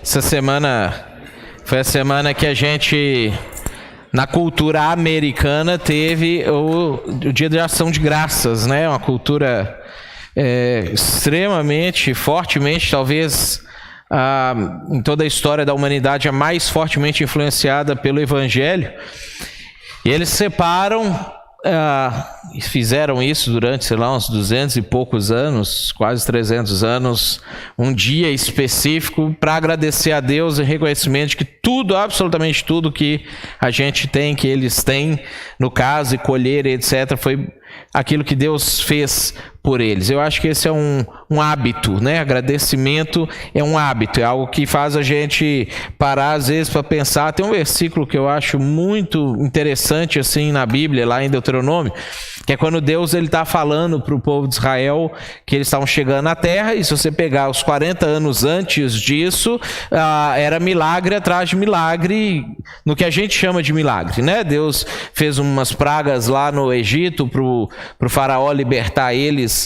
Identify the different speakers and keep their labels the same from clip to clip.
Speaker 1: Essa semana foi a semana que a gente, na cultura americana, teve o Dia de Ação de Graças, né? Uma cultura extremamente, fortemente, talvez em toda a história da humanidade, a mais fortemente influenciada pelo Evangelho. E eles separam, fizeram isso durante, sei lá, uns 200 e poucos anos, quase 300 anos, um dia específico para agradecer a Deus em reconhecimento de que tudo, absolutamente tudo que a gente tem, que eles têm, no caso, e colher, etc., foi aquilo que Deus fez por eles. Eu acho que esse é um hábito, né? Agradecimento é um hábito, é algo que faz a gente parar às vezes para pensar. Tem um versículo que eu acho muito interessante assim na Bíblia, lá em Deuteronômio, que é quando Deus está falando para o povo de Israel que eles estavam chegando na terra, e se você pegar os 40 anos antes disso, era milagre atrás de milagre, no que a gente chama de milagre, né? Deus fez umas pragas lá no Egito para o faraó libertar eles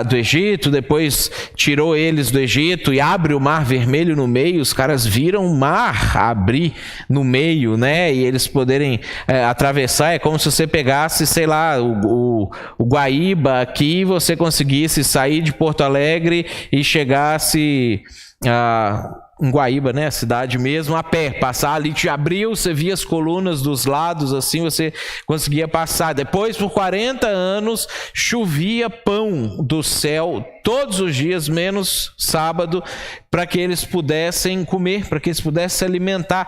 Speaker 1: do Egito, depois tirou eles do Egito e abre o mar vermelho no meio. Os caras viram o mar abrir no meio, né? E eles poderem atravessar. É como se você pegasse, sei lá, o Guaíba aqui, você conseguisse sair de Porto Alegre e chegasse em Guaíba, né, a cidade mesmo, a pé, passar ali, te abriu, você via as colunas dos lados, assim, você conseguia passar. Depois, por 40 anos, chovia pão do céu todos os dias, menos sábado, para que eles pudessem comer, para que eles pudessem se alimentar.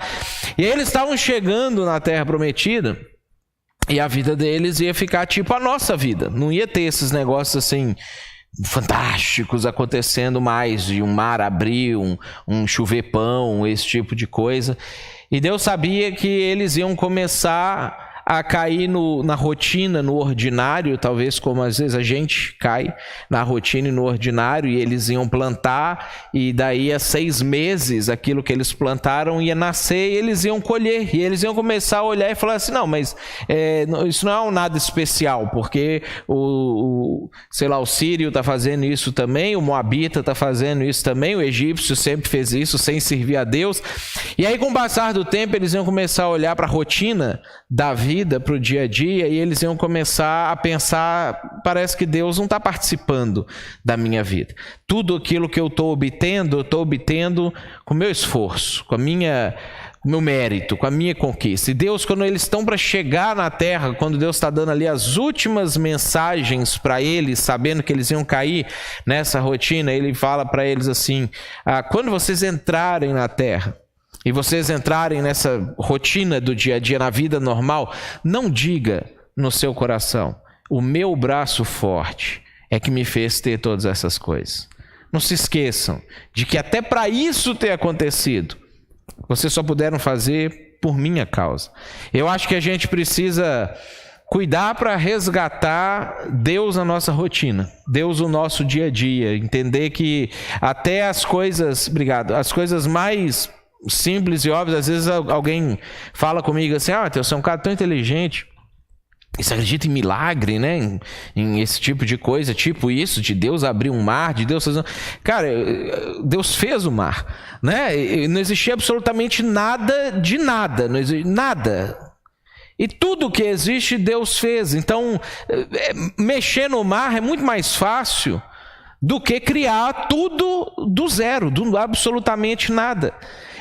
Speaker 1: E aí eles estavam chegando na Terra Prometida, e a vida deles ia ficar tipo a nossa vida, não ia ter esses negócios assim fantásticos acontecendo mais, de um mar abrir, um chover pão, esse tipo de coisa. E Deus sabia que eles iam começar a cair na rotina, no ordinário, talvez como às vezes a gente cai na rotina e no ordinário, e eles iam plantar, e daí a 6 meses aquilo que eles plantaram ia nascer e eles iam colher, e eles iam começar a olhar e falar assim, não, mas isso não é nada especial, porque sei lá, o sírio está fazendo isso também, o moabita está fazendo isso também, o egípcio sempre fez isso sem servir a Deus. E aí, com o passar do tempo, eles iam começar a olhar para a rotina da vida, para o dia a dia, e eles iam começar a pensar, parece que Deus não está participando da minha vida. Tudo aquilo que eu estou obtendo com o meu esforço, com o meu mérito, com a minha conquista. E Deus, quando eles estão para chegar na terra, quando Deus está dando ali as últimas mensagens para eles, sabendo que eles iam cair nessa rotina, ele fala para eles assim, quando vocês entrarem na terra, e vocês entrarem nessa rotina do dia a dia, na vida normal, não diga no seu coração, o meu braço forte é que me fez ter todas essas coisas. Não se esqueçam de que até para isso ter acontecido, vocês só puderam fazer por minha causa. Eu acho que a gente precisa cuidar para resgatar Deus na nossa rotina, Deus no nosso dia a dia, entender que até as coisas mais simples e óbvias, às vezes alguém fala comigo assim, Matheus, você é um cara tão inteligente, e você acredita em milagre, né? Em esse tipo de coisa, tipo isso, de Deus abrir um mar, de Deus fazer... Cara, Deus fez o mar, né? E não existia absolutamente nada de nada, não existia nada. E tudo que existe, Deus fez. Então, mexer no mar é muito mais fácil do que criar tudo do zero, do absolutamente nada.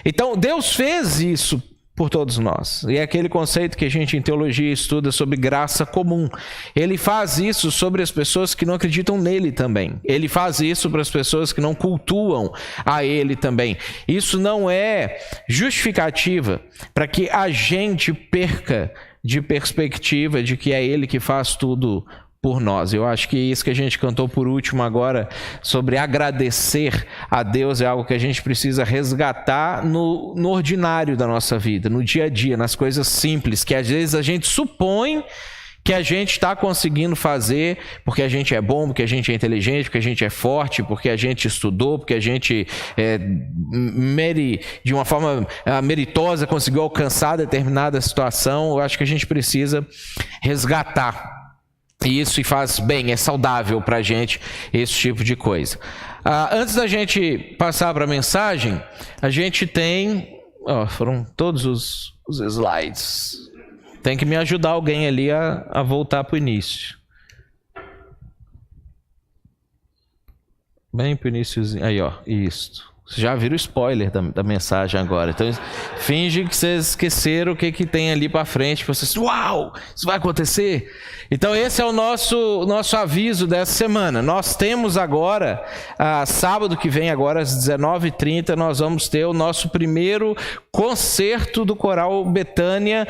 Speaker 1: Então, Deus fez isso por todos nós. E é aquele conceito que a gente em teologia estuda sobre graça comum. Ele faz isso sobre as pessoas que não acreditam nele também. Ele faz isso para as pessoas que não cultuam a ele também. Isso não é justificativa para que a gente perca de perspectiva de que é ele que faz tudo por nós. Eu acho que isso que a gente cantou por último agora, sobre agradecer a Deus, é algo que a gente precisa resgatar no ordinário da nossa vida, no dia a dia, nas coisas simples, que às vezes a gente supõe que a gente está conseguindo fazer porque a gente é bom, porque a gente é inteligente, porque a gente é forte, porque a gente estudou, porque a gente de uma forma meritosa conseguiu alcançar determinada situação. Eu acho que a gente precisa resgatar isso, e faz bem, é saudável para a gente esse tipo de coisa. Antes da gente passar para a mensagem, a gente tem... foram todos os slides. Tem que me ajudar alguém ali a voltar para o início. Bem para o iníciozinho. Aí, isso. Vocês já viram o spoiler da mensagem agora. Então, finge que vocês esqueceram o que tem ali para frente. Vocês, uau, isso vai acontecer? Então, esse é o nosso aviso dessa semana. Nós temos agora, sábado que vem, agora às 19h30, nós vamos ter o nosso primeiro concerto do Coral Betânia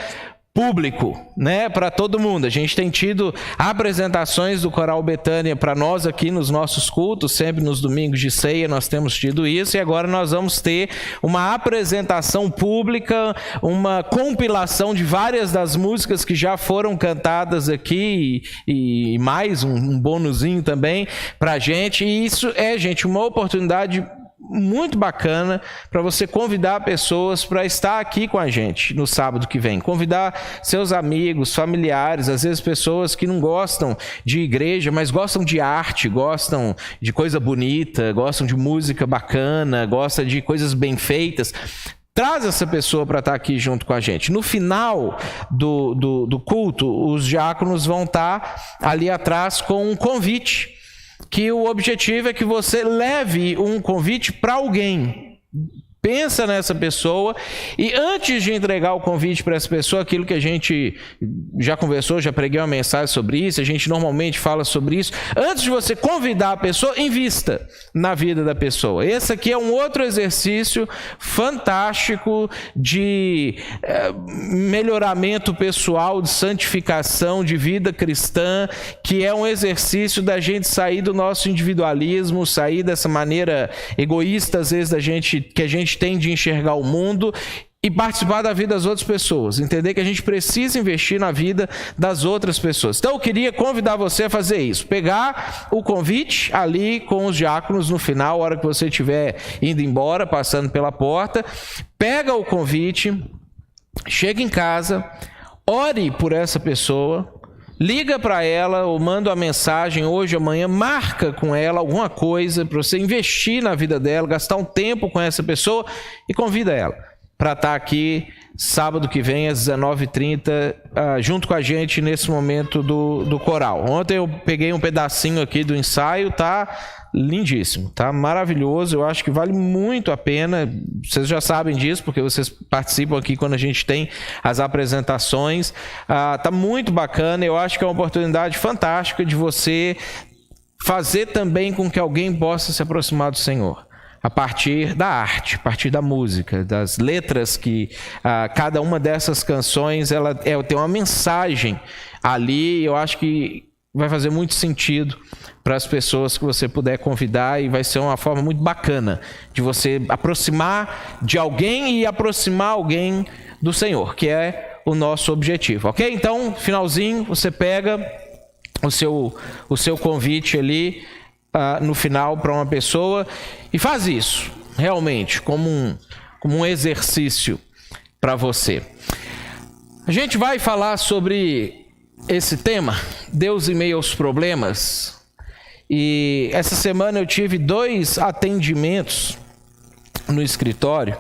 Speaker 1: público, né, para todo mundo. A gente tem tido apresentações do Coral Betânia para nós aqui nos nossos cultos, sempre nos domingos de ceia nós temos tido isso, e agora nós vamos ter uma apresentação pública, uma compilação de várias das músicas que já foram cantadas aqui e mais um bônusinho também para a gente. E isso é, gente, uma oportunidade muito bacana para você convidar pessoas para estar aqui com a gente no sábado que vem. Convidar seus amigos, familiares, às vezes pessoas que não gostam de igreja, mas gostam de arte, gostam de coisa bonita, gostam de música bacana, gostam de coisas bem feitas. Traz essa pessoa para estar aqui junto com a gente. No final do culto, os diáconos vão estar ali atrás com um convite, que o objetivo é que você leve um convite para alguém. Pensa nessa pessoa e antes de entregar o convite para essa pessoa, aquilo que a gente já conversou, já preguei uma mensagem sobre isso, a gente normalmente fala sobre isso, antes de você convidar a pessoa, invista na vida da pessoa. Esse aqui é um outro exercício fantástico de melhoramento pessoal, de santificação, de vida cristã, que é um exercício da gente sair do nosso individualismo, sair dessa maneira egoísta, às vezes, que a gente tem de enxergar o mundo e participar da vida das outras pessoas, entender que a gente precisa investir na vida das outras pessoas. Então eu queria convidar você a fazer isso, pegar o convite ali com os diáconos no final, a hora que você estiver indo embora, passando pela porta, pega o convite, chega em casa, ore por essa pessoa, liga para ela ou manda uma mensagem hoje, amanhã, marca com ela alguma coisa para você investir na vida dela, gastar um tempo com essa pessoa e convida ela para estar aqui sábado que vem às 19h30 junto com a gente nesse momento do coral. Ontem eu peguei um pedacinho aqui do ensaio, tá lindíssimo, tá maravilhoso, eu acho que vale muito a pena, vocês já sabem disso, porque vocês participam aqui quando a gente tem as apresentações, tá muito bacana, eu acho que é uma oportunidade fantástica de você fazer também com que alguém possa se aproximar do Senhor, a partir da arte, a partir da música, das letras que cada uma dessas canções, ela tem uma mensagem ali, eu acho que vai fazer muito sentido para as pessoas que você puder convidar e vai ser uma forma muito bacana de você aproximar de alguém e aproximar alguém do Senhor, que é o nosso objetivo, ok? Então, finalzinho, você pega o seu convite ali no final para uma pessoa e faz isso, realmente, como um exercício para você. A gente vai falar sobre esse tema, Deus em meio aos problemas, e essa semana eu tive 2 atendimentos no escritório,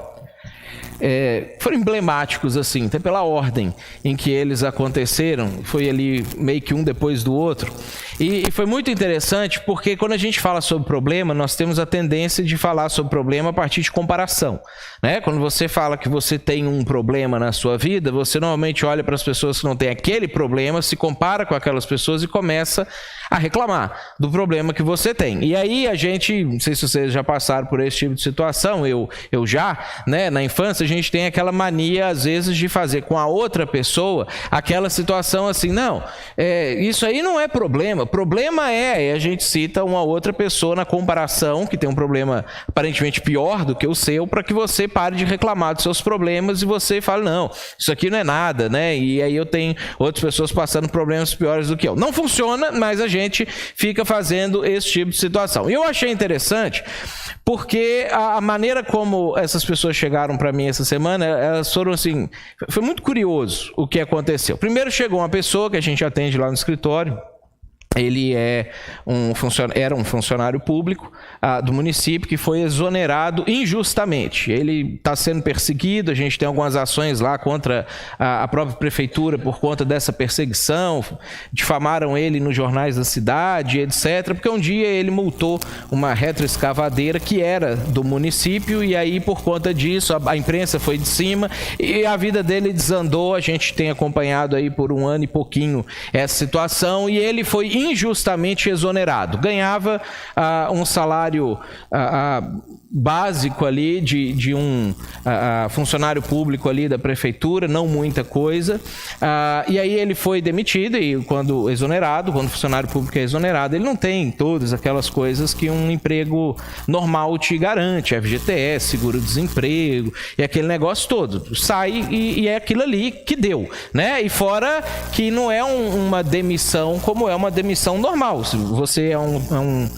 Speaker 1: foram emblemáticos assim, até pela ordem em que eles aconteceram, foi ali meio que um depois do outro, e foi muito interessante porque quando a gente fala sobre problema, nós temos a tendência de falar sobre problema a partir de comparação, né? Quando você fala que você tem um problema na sua vida, você normalmente olha para as pessoas que não têm aquele problema, se compara com aquelas pessoas e começa a reclamar do problema que você tem. E aí a gente, não sei se vocês já passaram por esse tipo de situação, eu já, né? Na infância a gente tem aquela mania às vezes de fazer com a outra pessoa aquela situação assim, não, isso aí não é problema é, a gente cita uma outra pessoa na comparação que tem um problema aparentemente pior do que o seu, para que você pare de reclamar dos seus problemas e você fala, não, isso aqui não é nada, né? E aí eu tenho outras pessoas passando problemas piores do que eu. Não funciona, mas a gente fica fazendo esse tipo de situação. E eu achei interessante porque a maneira como essas pessoas chegaram para mim essa semana, elas foram assim, foi muito curioso o que aconteceu. Primeiro chegou uma pessoa que a gente atende lá no escritório, Ele era um funcionário público do município que foi exonerado injustamente. Ele está sendo perseguido, a gente tem algumas ações lá contra a própria prefeitura por conta dessa perseguição, difamaram ele nos jornais da cidade, etc., porque um dia ele multou uma retroescavadeira que era do município e aí por conta disso a imprensa foi de cima e a vida dele desandou. A gente tem acompanhado aí por 1 ano e pouquinho essa situação e ele foi injustamente exonerado. Ganhava um salário básico ali de um funcionário público ali da prefeitura, não muita coisa, e aí ele foi demitido e quando o funcionário público é exonerado, ele não tem todas aquelas coisas que um emprego normal te garante, FGTS, seguro-desemprego e aquele negócio todo. Sai e é aquilo ali que deu, né? E fora que não é uma demissão como é uma demissão normal. Se você é um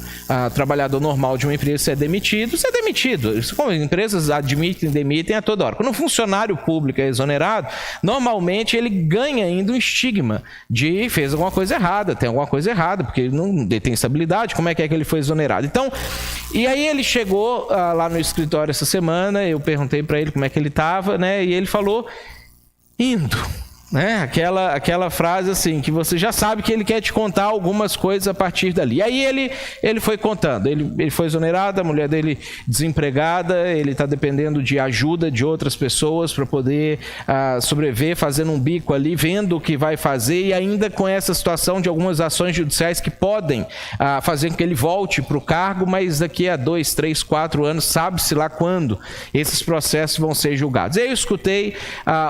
Speaker 1: trabalhador normal de uma empresa, você é demitido, você é demitido. Como as empresas admitem, demitem a toda hora. Quando um funcionário público é exonerado, normalmente ele ganha ainda um estigma de fez alguma coisa errada, tem alguma coisa errada, porque ele não tem estabilidade, como é que ele foi exonerado? Então, e aí ele chegou lá no escritório essa semana, eu perguntei para ele como é que ele estava, né? E ele falou, indo. Né? Aquela frase assim, que você já sabe que ele quer te contar algumas coisas a partir dali. Aí ele foi contando, ele foi exonerado, a mulher dele desempregada, ele está dependendo de ajuda de outras pessoas para poder sobreviver, fazendo um bico ali, vendo o que vai fazer e ainda com essa situação de algumas ações judiciais que podem fazer com que ele volte para o cargo, mas daqui a 2, 3, 4 anos, sabe-se lá quando esses processos vão ser julgados. E aí eu escutei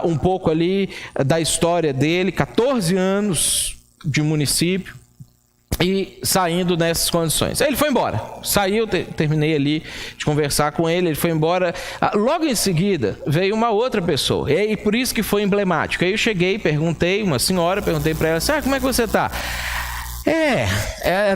Speaker 1: um pouco ali da história dele, 14 anos de município e saindo nessas condições. Aí ele foi embora, saiu, terminei ali de conversar com ele foi embora. Logo em seguida veio uma outra pessoa e por isso que foi emblemático. Aí eu cheguei, perguntei para ela assim, como é que você está?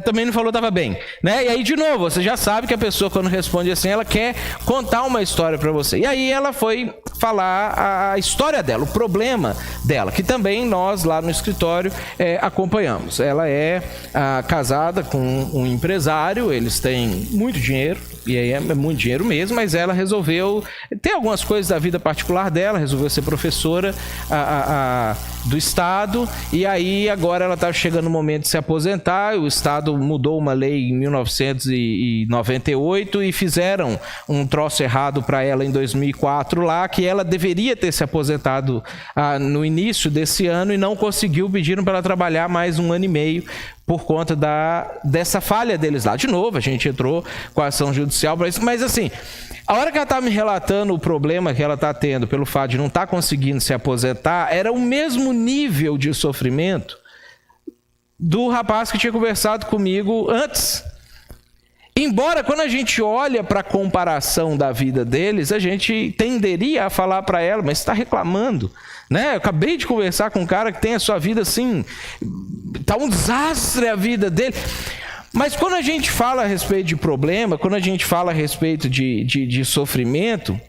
Speaker 1: Também não falou estava bem, né? E aí de novo, você já sabe que a pessoa quando responde assim, ela quer contar uma história para você. E aí ela foi falar a história dela, o problema dela, que também nós lá no escritório acompanhamos. Ela é casada com um empresário, eles têm muito dinheiro, e aí é muito dinheiro mesmo, mas ela resolveu ter algumas coisas da vida particular dela, resolveu ser professora do Estado, e aí agora ela está chegando no momento de se aposentar. O Estado mudou uma lei em 1998 e fizeram um troço errado para ela em 2004 lá, que ela deveria ter se aposentado no início desse ano e não conseguiu, pediram para ela trabalhar mais 1 ano e meio por conta dessa falha deles lá. De novo, a gente entrou com a ação judicial para isso, mas assim, a hora que ela estava me relatando o problema que ela está tendo pelo fato de não estar conseguindo se aposentar, era o mesmo nível de sofrimento do rapaz que tinha conversado comigo antes. Embora, quando a gente olha para a comparação da vida deles, a gente tenderia a falar para ela, mas você está reclamando, né? Eu acabei de conversar com um cara que tem a sua vida assim, está um desastre a vida dele. Mas quando a gente fala a respeito de problema, quando a gente fala a respeito de sofrimento,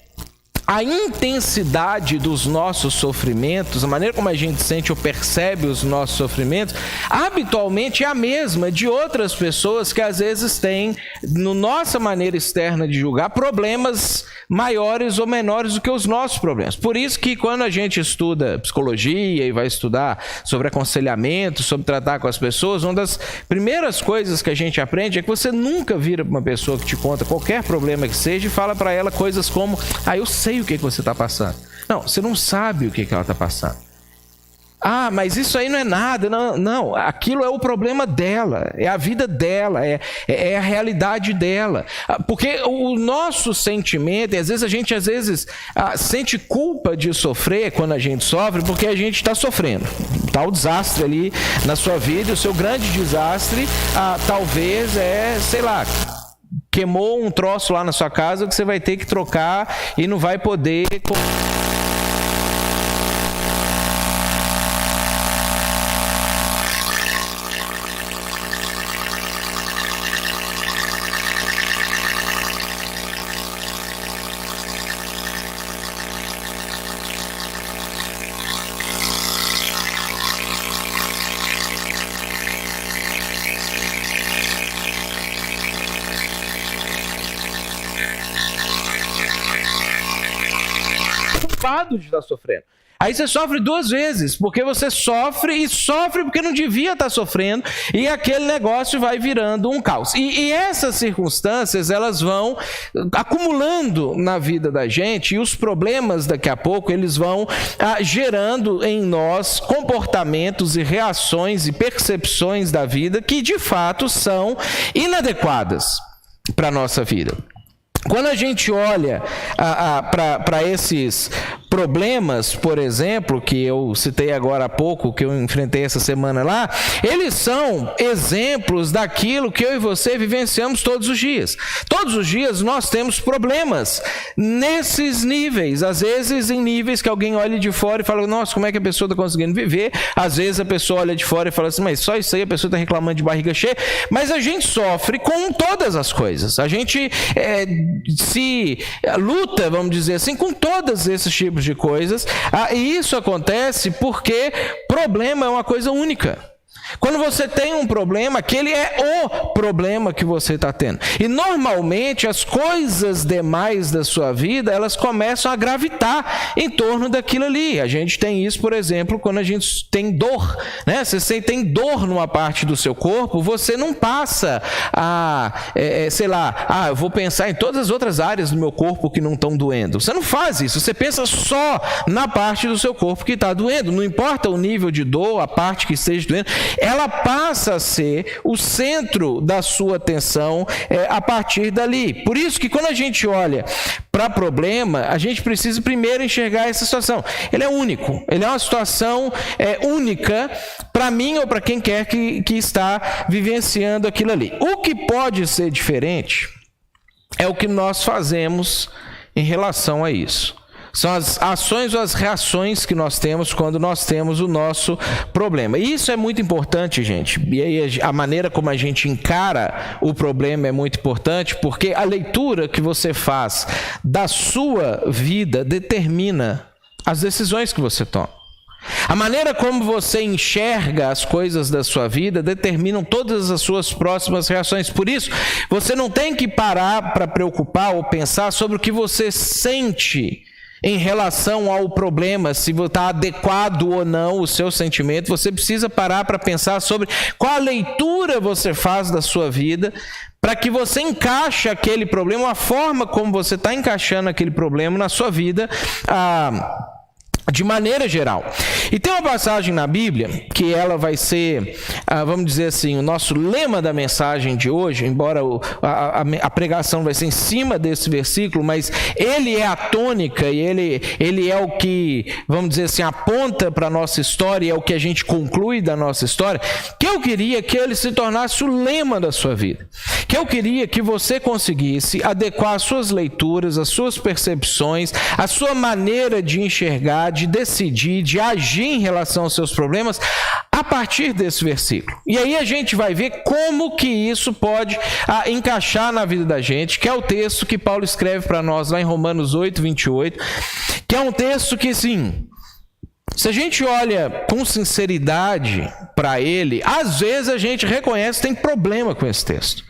Speaker 1: a intensidade dos nossos sofrimentos, a maneira como a gente sente ou percebe os nossos sofrimentos, habitualmente é a mesma de outras pessoas que às vezes têm, na nossa maneira externa de julgar, problemas maiores ou menores do que os nossos problemas. Por isso que quando a gente estuda psicologia e vai estudar sobre aconselhamento, sobre tratar com as pessoas, uma das primeiras coisas que a gente aprende é que você nunca vira para uma pessoa que te conta qualquer problema que seja e fala para ela coisas como, eu sei o que você está passando. Não, você não sabe o que ela está passando. Mas isso aí não é nada. Não, aquilo é o problema dela, é a vida dela, é a realidade dela. Porque o nosso sentimento, e às vezes a gente sente culpa de sofrer quando a gente sofre, porque a gente está sofrendo. Está o desastre ali na sua vida, e o seu grande desastre talvez queimou um troço lá na sua casa que você vai ter que trocar e não vai poder... culpado de estar sofrendo. Aí você sofre duas vezes, porque você sofre e sofre porque não devia estar sofrendo, e aquele negócio vai virando um caos. E essas circunstâncias, elas vão acumulando na vida da gente, e os problemas daqui a pouco, eles vão gerando em nós comportamentos e reações e percepções da vida que de fato são inadequadas para a nossa vida. Quando a gente olha para esses problemas, por exemplo, que eu citei agora há pouco, que eu enfrentei essa semana lá, eles são exemplos daquilo que eu e você vivenciamos todos os dias. Todos os dias nós temos problemas nesses níveis, às vezes em níveis que alguém olha de fora e fala, nossa, como é que a pessoa está conseguindo viver? Às vezes a pessoa olha de fora e fala assim, mas só isso aí, a pessoa está reclamando de barriga cheia. Mas a gente sofre com todas as coisas. A gente se luta, vamos dizer assim, com todos esses tipos de coisas, e isso acontece porque problema é uma coisa única. Quando você tem um problema, aquele é o problema que você está tendo. E normalmente as coisas demais da sua vida, elas começam a gravitar em torno daquilo ali. A gente tem isso, por exemplo, quando a gente tem dor, né? Você tem dor numa parte do seu corpo, você não passa eu vou pensar em todas as outras áreas do meu corpo que não estão doendo. Você não faz isso, você pensa só na parte do seu corpo que está doendo. Não importa o nível de dor, a parte que esteja doendo, ela passa a ser o centro da sua atenção a partir dali. Por isso que quando a gente olha para problema, a gente precisa primeiro enxergar essa situação. Ele é único, ele é uma situação única para mim ou para quem quer que está vivenciando aquilo ali. O que pode ser diferente é o que nós fazemos em relação a isso. São as ações ou as reações que nós temos quando nós temos o nosso problema. E isso é muito importante, gente. E aí a maneira como a gente encara o problema é muito importante, porque a leitura que você faz da sua vida determina as decisões que você toma. A maneira como você enxerga as coisas da sua vida determinam todas as suas próximas reações. Por isso, você não tem que parar para preocupar ou pensar sobre o que você sente em relação ao problema, se está adequado ou não o seu sentimento. Você precisa parar para pensar sobre qual a leitura você faz da sua vida, para que você encaixe aquele problema, a forma como você está encaixando aquele problema na sua vida, de maneira geral. E tem uma passagem na Bíblia que ela vai ser, vamos dizer assim, o nosso lema da mensagem de hoje, embora a pregação vai ser em cima desse versículo, mas ele é a tônica e ele é o que, vamos dizer assim, aponta para a nossa história, é o que a gente conclui da nossa história, que eu queria que ele se tornasse o lema da sua vida. Que eu queria que você conseguisse adequar as suas leituras, as suas percepções, a sua maneira de enxergar, de decidir, de agir em relação aos seus problemas a partir desse versículo. E aí a gente vai ver como que isso pode encaixar na vida da gente, que é o texto que Paulo escreve para nós lá em Romanos 8, 28, que é um texto que, assim, se a gente olha com sinceridade para ele, às vezes a gente reconhece que tem problema com esse texto.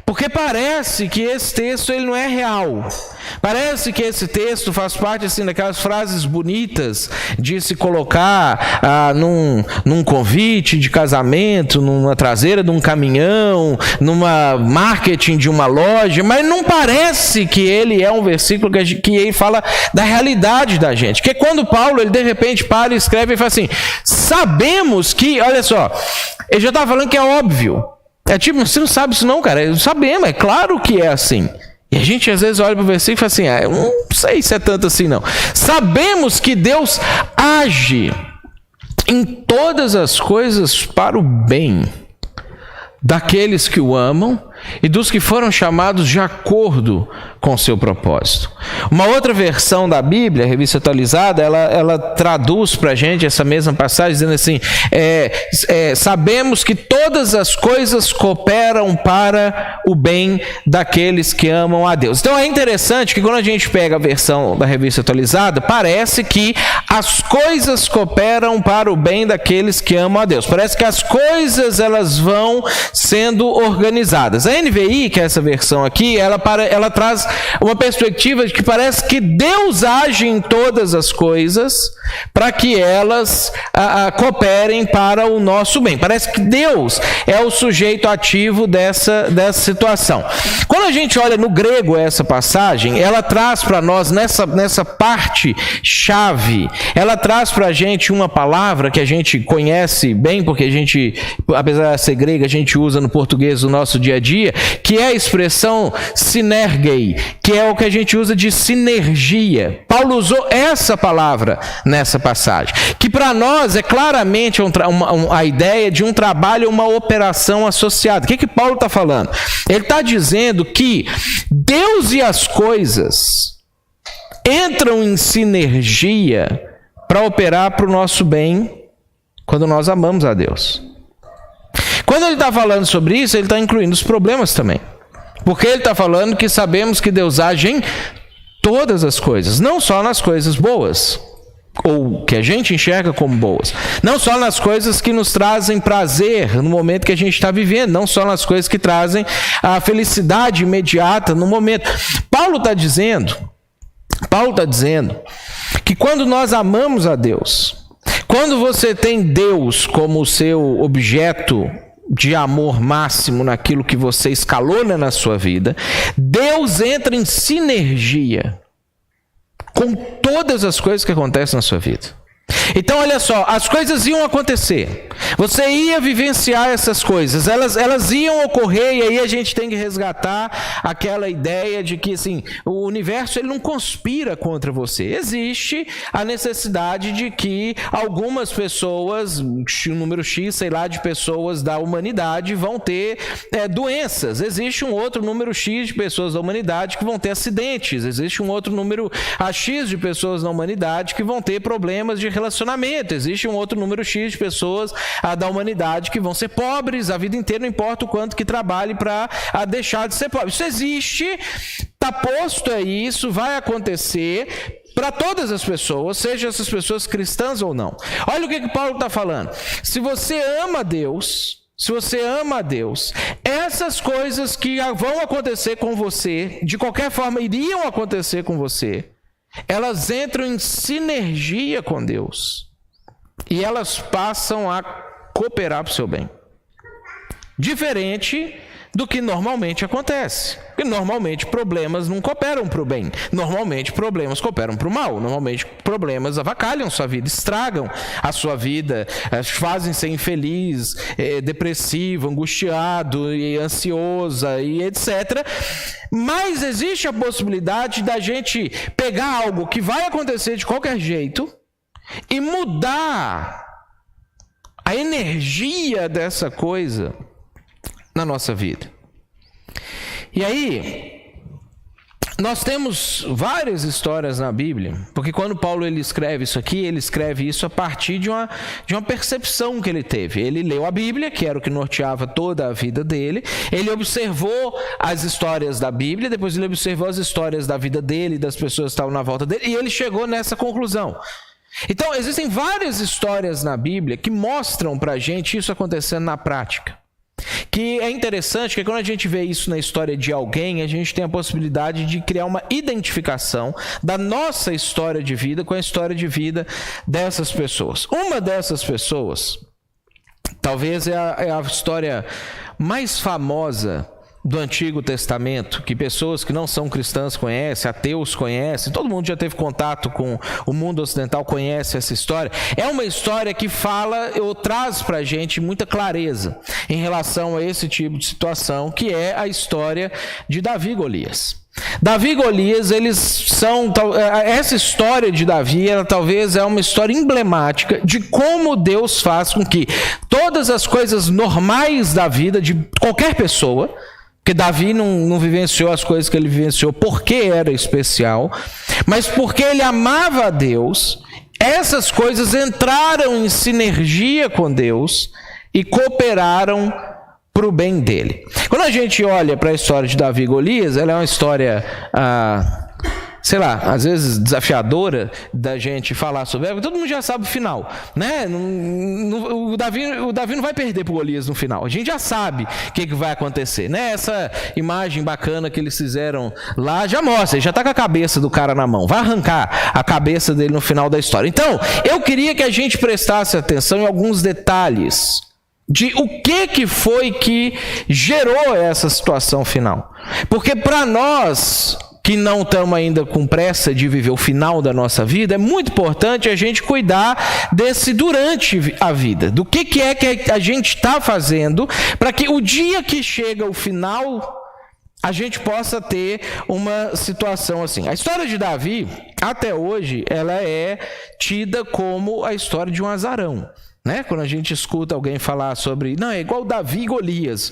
Speaker 1: Porque parece que esse texto ele não é real. Parece que esse texto faz parte assim, daquelas frases bonitas de se colocar num convite de casamento, numa traseira de um caminhão, numa marketing de uma loja, mas não parece que ele é um versículo que ele fala da realidade da gente. Porque quando Paulo, ele de repente para e escreve e fala assim, sabemos que, olha só, ele já estava falando que é óbvio. É tipo, você não sabe isso não, cara. Sabemos, é claro que é assim. E a gente às vezes olha para o versículo e fala assim, eu não sei se é tanto assim não. Sabemos que Deus age em todas as coisas para o bem daqueles que o amam e dos que foram chamados de acordo com o seu propósito. Uma outra versão da Bíblia, a Revista Atualizada, ela traduz para a gente essa mesma passagem, dizendo assim, sabemos que todas as coisas cooperam para o bem daqueles que amam a Deus. Então é interessante que quando a gente pega a versão da Revista Atualizada, parece que as coisas cooperam para o bem daqueles que amam a Deus. Parece que as coisas elas vão sendo organizadas. a NVI, que é essa versão aqui, ela traz uma perspectiva de que parece que Deus age em todas as coisas para que elas cooperem para o nosso bem. Parece que Deus é o sujeito ativo dessa situação. Quando a gente olha no grego essa passagem, ela traz para nós, nessa parte chave, ela traz para a gente uma palavra que a gente conhece bem, porque a gente, apesar de ser grega, a gente usa no português do nosso dia a dia, que é a expressão sinergei, que é o que a gente usa de sinergia. Paulo usou essa palavra nessa passagem, que para nós é claramente a ideia de um trabalho, uma operação associada. O que Paulo está falando? Ele está dizendo que Deus e as coisas entram em sinergia para operar para o nosso bem quando nós amamos a Deus. Quando ele está falando sobre isso, ele está incluindo os problemas também. Porque ele está falando que sabemos que Deus age em todas as coisas, não só nas coisas boas, ou que a gente enxerga como boas, não só nas coisas que nos trazem prazer no momento que a gente está vivendo, não só nas coisas que trazem a felicidade imediata no momento. Paulo está dizendo que quando nós amamos a Deus, quando você tem Deus como seu objeto de amor máximo naquilo que você escalona na sua vida, Deus entra em sinergia com todas as coisas que acontecem na sua vida. Então, olha só, as coisas iam acontecer, você ia vivenciar essas coisas, elas iam ocorrer, e aí a gente tem que resgatar aquela ideia de que assim, o universo ele não conspira contra você. Existe a necessidade de que algumas pessoas, um número X, sei lá, de pessoas da humanidade vão ter doenças. Existe um outro número X de pessoas da humanidade que vão ter acidentes. Existe um outro número X de pessoas na humanidade que vão ter problemas de relacionamento. Existe um outro número X de pessoas da humanidade que vão ser pobres a vida inteira, não importa o quanto que trabalhe para deixar de ser pobre. Isso existe, está posto aí, isso vai acontecer para todas as pessoas, sejam essas pessoas cristãs ou não. Olha o que Paulo está falando. Se você ama Deus, essas coisas que vão acontecer com você, de qualquer forma iriam acontecer com você, elas entram em sinergia com Deus e elas passam a cooperar para o seu bem. Diferente do que normalmente acontece. Porque normalmente problemas não cooperam para o bem. Normalmente problemas cooperam para o mal. Normalmente problemas avacalham sua vida, estragam a sua vida, fazem ser infeliz, depressivo, angustiado, e ansiosa e etc. Mas existe a possibilidade da gente pegar algo que vai acontecer de qualquer jeito e mudar a energia dessa coisa na nossa vida. E aí, nós temos várias histórias na Bíblia, porque quando Paulo ele escreve isso aqui, ele escreve isso a partir de uma percepção que ele teve. Ele leu a Bíblia, que era o que norteava toda a vida dele, ele observou as histórias da Bíblia, depois ele observou as histórias da vida dele, das pessoas que estavam na volta dele, e ele chegou nessa conclusão. Então, existem várias histórias na Bíblia que mostram pra gente isso acontecendo na prática. Que é interessante que quando a gente vê isso na história de alguém, a gente tem a possibilidade de criar uma identificação da nossa história de vida com a história de vida dessas pessoas. Uma dessas pessoas, talvez é a história mais famosa do Antigo Testamento, que pessoas que não são cristãs conhecem, ateus conhecem, todo mundo já teve contato com o mundo ocidental, conhece essa história. É uma história que fala ou traz para a gente muita clareza em relação a esse tipo de situação, que é a história de Davi e Golias. Davi e Golias, eles são, essa história de Davi, ela talvez é uma história emblemática de como Deus faz com que todas as coisas normais da vida de qualquer pessoa, porque Davi não vivenciou as coisas que ele vivenciou porque era especial, mas porque ele amava a Deus, essas coisas entraram em sinergia com Deus e cooperaram para o bem dele. Quando a gente olha para a história de Davi e Golias, ela é uma história, sei lá, às vezes desafiadora da gente falar sobre ela, todo mundo já sabe o final, né? o Davi não vai perder para o Golias no final. A gente já sabe o que vai acontecer, né? Essa imagem bacana que eles fizeram lá já mostra, ele já está com a cabeça do cara na mão, vai arrancar a cabeça dele no final da história. Então, eu queria que a gente prestasse atenção em alguns detalhes de o que foi que gerou essa situação final. Porque para nós que não estamos ainda com pressa de viver o final da nossa vida, é muito importante a gente cuidar desse durante a vida, do que é que a gente está fazendo, para que o dia que chega o final, a gente possa ter uma situação assim. A história de Davi, até hoje, ela é tida como a história de um azarão. Né? Quando a gente escuta alguém falar sobre, não, é igual Davi e Golias,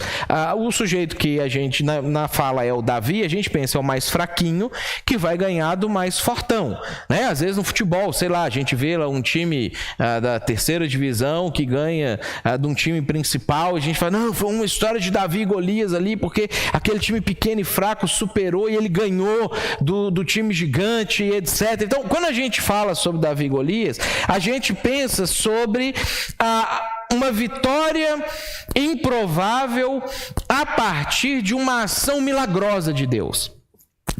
Speaker 1: o sujeito que a gente na fala é o Davi, a gente pensa é o mais fraquinho que vai ganhar do mais fortão, né? Às vezes no futebol, sei lá, a gente vê lá um time da terceira divisão que ganha de um time principal, a gente fala, não, foi uma história de Davi e Golias ali, porque aquele time pequeno e fraco superou e ele ganhou do time gigante, etc. Então, quando a gente fala sobre Davi e Golias, a gente pensa sobre uma vitória improvável a partir de uma ação milagrosa de Deus.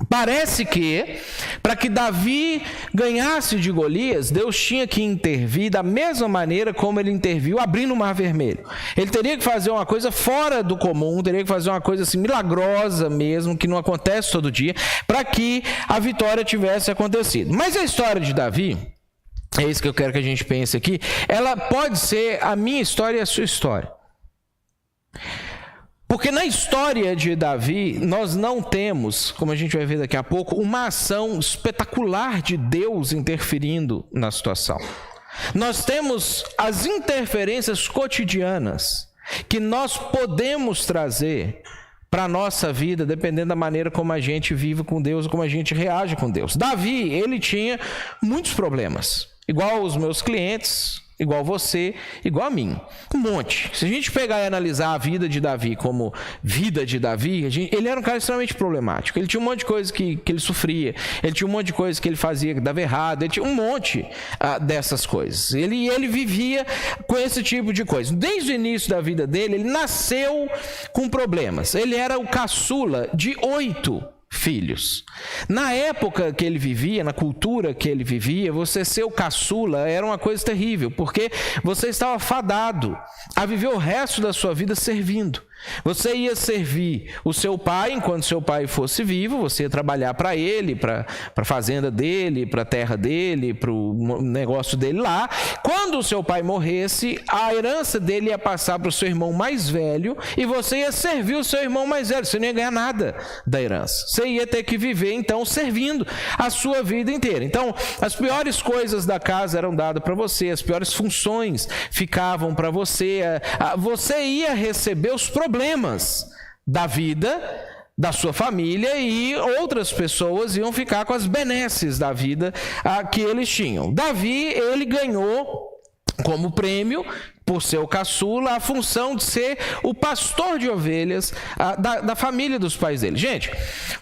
Speaker 1: Parece que, para que Davi ganhasse de Golias, Deus tinha que intervir da mesma maneira como ele interviu abrindo o Mar Vermelho. Ele teria que fazer uma coisa fora do comum, teria que fazer uma coisa assim milagrosa mesmo, que não acontece todo dia, para que a vitória tivesse acontecido. Mas a história de Davi, é isso que eu quero que a gente pense aqui, ela pode ser a minha história e a sua história. Porque na história de Davi, nós não temos, como a gente vai ver daqui a pouco, uma ação espetacular de Deus interferindo na situação. Nós temos as interferências cotidianas que nós podemos trazer para a nossa vida, dependendo da maneira como a gente vive com Deus, como a gente reage com Deus. Davi, ele tinha muitos problemas, igual os meus clientes, igual você, igual a mim. Um monte. Se a gente pegar e analisar a vida de Davi como vida de Davi, ele era um cara extremamente problemático. Ele tinha um monte de coisa que ele sofria, ele tinha um monte de coisa que ele fazia que dava errado, ele tinha um monte dessas coisas. Ele vivia com esse tipo de coisa. Desde o início da vida dele, ele nasceu com problemas. Ele era o caçula de 8 filhos. Na época que ele vivia, na cultura que ele vivia, você ser o caçula era uma coisa terrível, porque você estava fadado a viver o resto da sua vida servindo. Você ia servir o seu pai enquanto seu pai fosse vivo, você ia trabalhar para ele, para a fazenda dele, para a terra dele, para o negócio dele lá. Quando o seu pai morresse, a herança dele ia passar para o seu irmão mais velho e você ia servir o seu irmão mais velho. Você não ia ganhar nada da herança. Você ia ter que viver, então, servindo a sua vida inteira. Então, as piores coisas da casa eram dadas para você, as piores funções ficavam para você. Você ia receber os problemas da vida, da sua família, e outras pessoas iam ficar com as benesses da vida que eles tinham. Davi, ele ganhou como prêmio, por ser o caçula, a função de ser o pastor de ovelhas da família dos pais dele. Gente,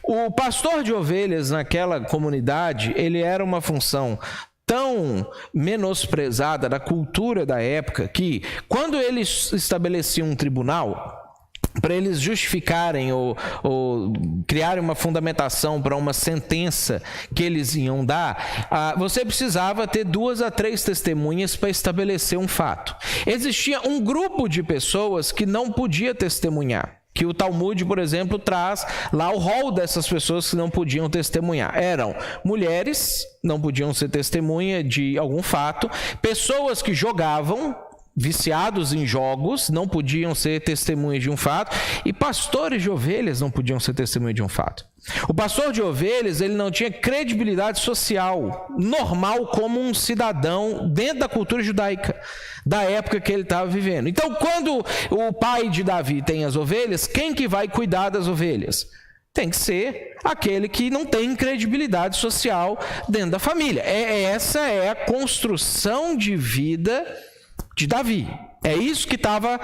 Speaker 1: o pastor de ovelhas naquela comunidade, ele era uma função tão menosprezada da cultura da época que, quando eles estabeleciam um tribunal, para eles justificarem ou criarem uma fundamentação para uma sentença que eles iam dar, você precisava ter 2 a 3 testemunhas para estabelecer um fato. Existia um grupo de pessoas que não podia testemunhar, que o Talmud, por exemplo, traz lá o rol dessas pessoas que não podiam testemunhar. Eram mulheres, não podiam ser testemunha de algum fato, pessoas que jogavam, viciados em jogos, não podiam ser testemunhas de um fato, e pastores de ovelhas não podiam ser testemunhas de um fato. O pastor de ovelhas, ele não tinha credibilidade social normal como um cidadão dentro da cultura judaica da época que ele estava vivendo. Então, quando o pai de Davi tem as ovelhas, quem que vai cuidar das ovelhas? Tem que ser aquele que não tem credibilidade social dentro da família. Essa é a construção de vida de Davi. É isso que estava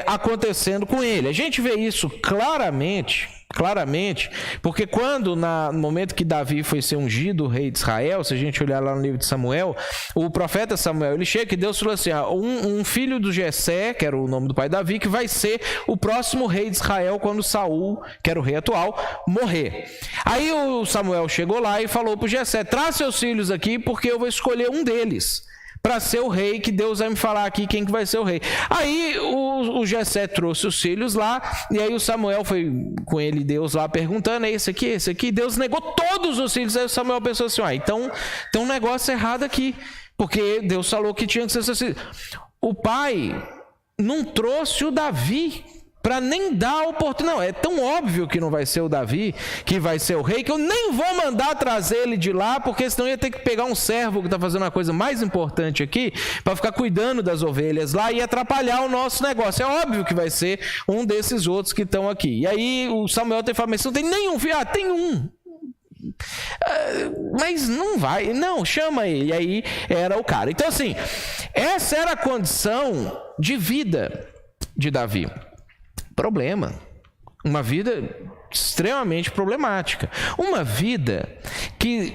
Speaker 1: acontecendo com ele. A gente vê isso claramente claramente, porque quando, no momento que Davi foi ser ungido, o rei de Israel, se a gente olhar lá no livro de Samuel, o profeta Samuel, ele chega e Deus falou assim, um filho do Jessé, que era o nome do pai de Davi, que vai ser o próximo rei de Israel quando Saul, que era o rei atual, morrer. Aí o Samuel chegou lá e falou para o Jessé, traz seus filhos aqui porque eu vou escolher um deles para ser o rei, que Deus vai me falar aqui quem que vai ser o rei. Aí o Jessé trouxe os filhos lá, e aí o Samuel foi com ele, Deus lá perguntando, esse aqui, Deus negou todos os filhos. Aí o Samuel pensou assim, então tem um negócio errado aqui, porque Deus falou que tinha que ser assim. O pai não trouxe o Davi para nem dar a oportunidade. Não, é tão óbvio que não vai ser o Davi, que vai ser o rei, que eu nem vou mandar trazer ele de lá, porque senão ia ter que pegar um servo que está fazendo uma coisa mais importante aqui, para ficar cuidando das ovelhas lá e atrapalhar o nosso negócio. É óbvio que vai ser um desses outros que estão aqui. E aí o Samuel tem falado, mas não tem nenhum filho? Tem um. Mas não vai, não, chama ele. E aí era o cara. Então assim, essa era a condição de vida de Davi. Problema, uma vida extremamente problemática, uma vida que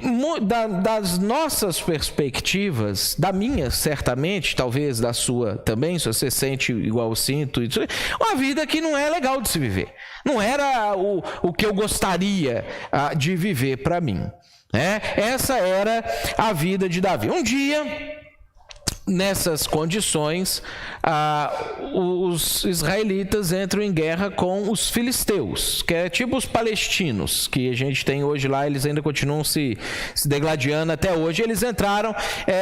Speaker 1: das nossas perspectivas, da minha certamente, talvez da sua também, se você sente igual eu sinto, uma vida que não é legal de se viver, não era o que eu gostaria de viver para mim, né? Essa era a vida de Davi. Um dia, nessas condições, os israelitas entram em guerra com os filisteus, que é tipo os palestinos que a gente tem hoje lá, eles ainda continuam se degladiando até hoje. Eles entraram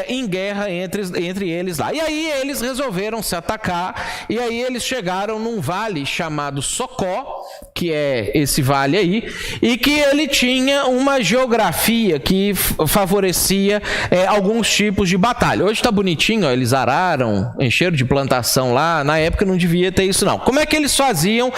Speaker 1: em guerra entre eles lá, e aí eles resolveram se atacar, e aí eles chegaram num vale chamado Socó, que é esse vale aí, e que ele tinha uma geografia que favorecia alguns tipos de batalha. Hoje está bonitinho, ó, eles araram, encheram de plantação lá. Na época não devia ter isso não. Como é que eles faziam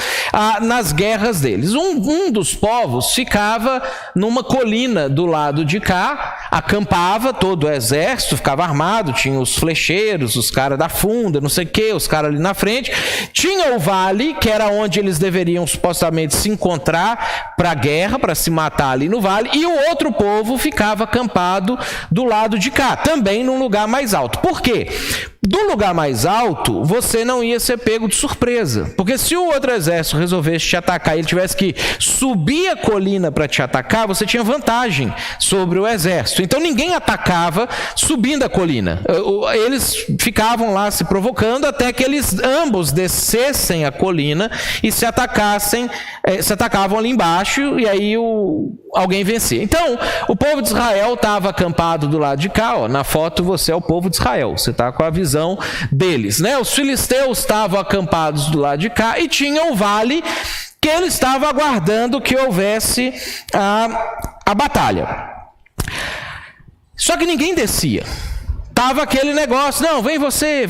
Speaker 1: nas guerras deles? Um dos povos ficava numa colina do lado de cá, acampava todo o exército, ficava armado, tinha os flecheiros, os caras da funda, não sei o que, os caras ali na frente. Tinha o vale, que era onde eles deveriam supostamente se encontrar para a guerra, para se matar ali no vale, e o outro povo ficava acampado do lado de cá, também num lugar mais alto. Por quê? Do lugar mais alto, você não ia ser pego de surpresa, porque se o outro exército resolvesse te atacar e ele tivesse que subir a colina para te atacar, você tinha vantagem sobre o exército. Então ninguém atacava subindo a colina. Eles ficavam lá se provocando até que eles ambos descessem a colina e se atacavam ali embaixo, e aí alguém vencia. Então o povo de Israel estava acampado do lado de cá, ó, na foto você é o povo de Israel, você está com a visão deles, né? Os filisteus estavam acampados do lado de cá e tinha o vale que ele estava aguardando que houvesse a batalha. Só que ninguém descia. Tava aquele negócio, não, vem você,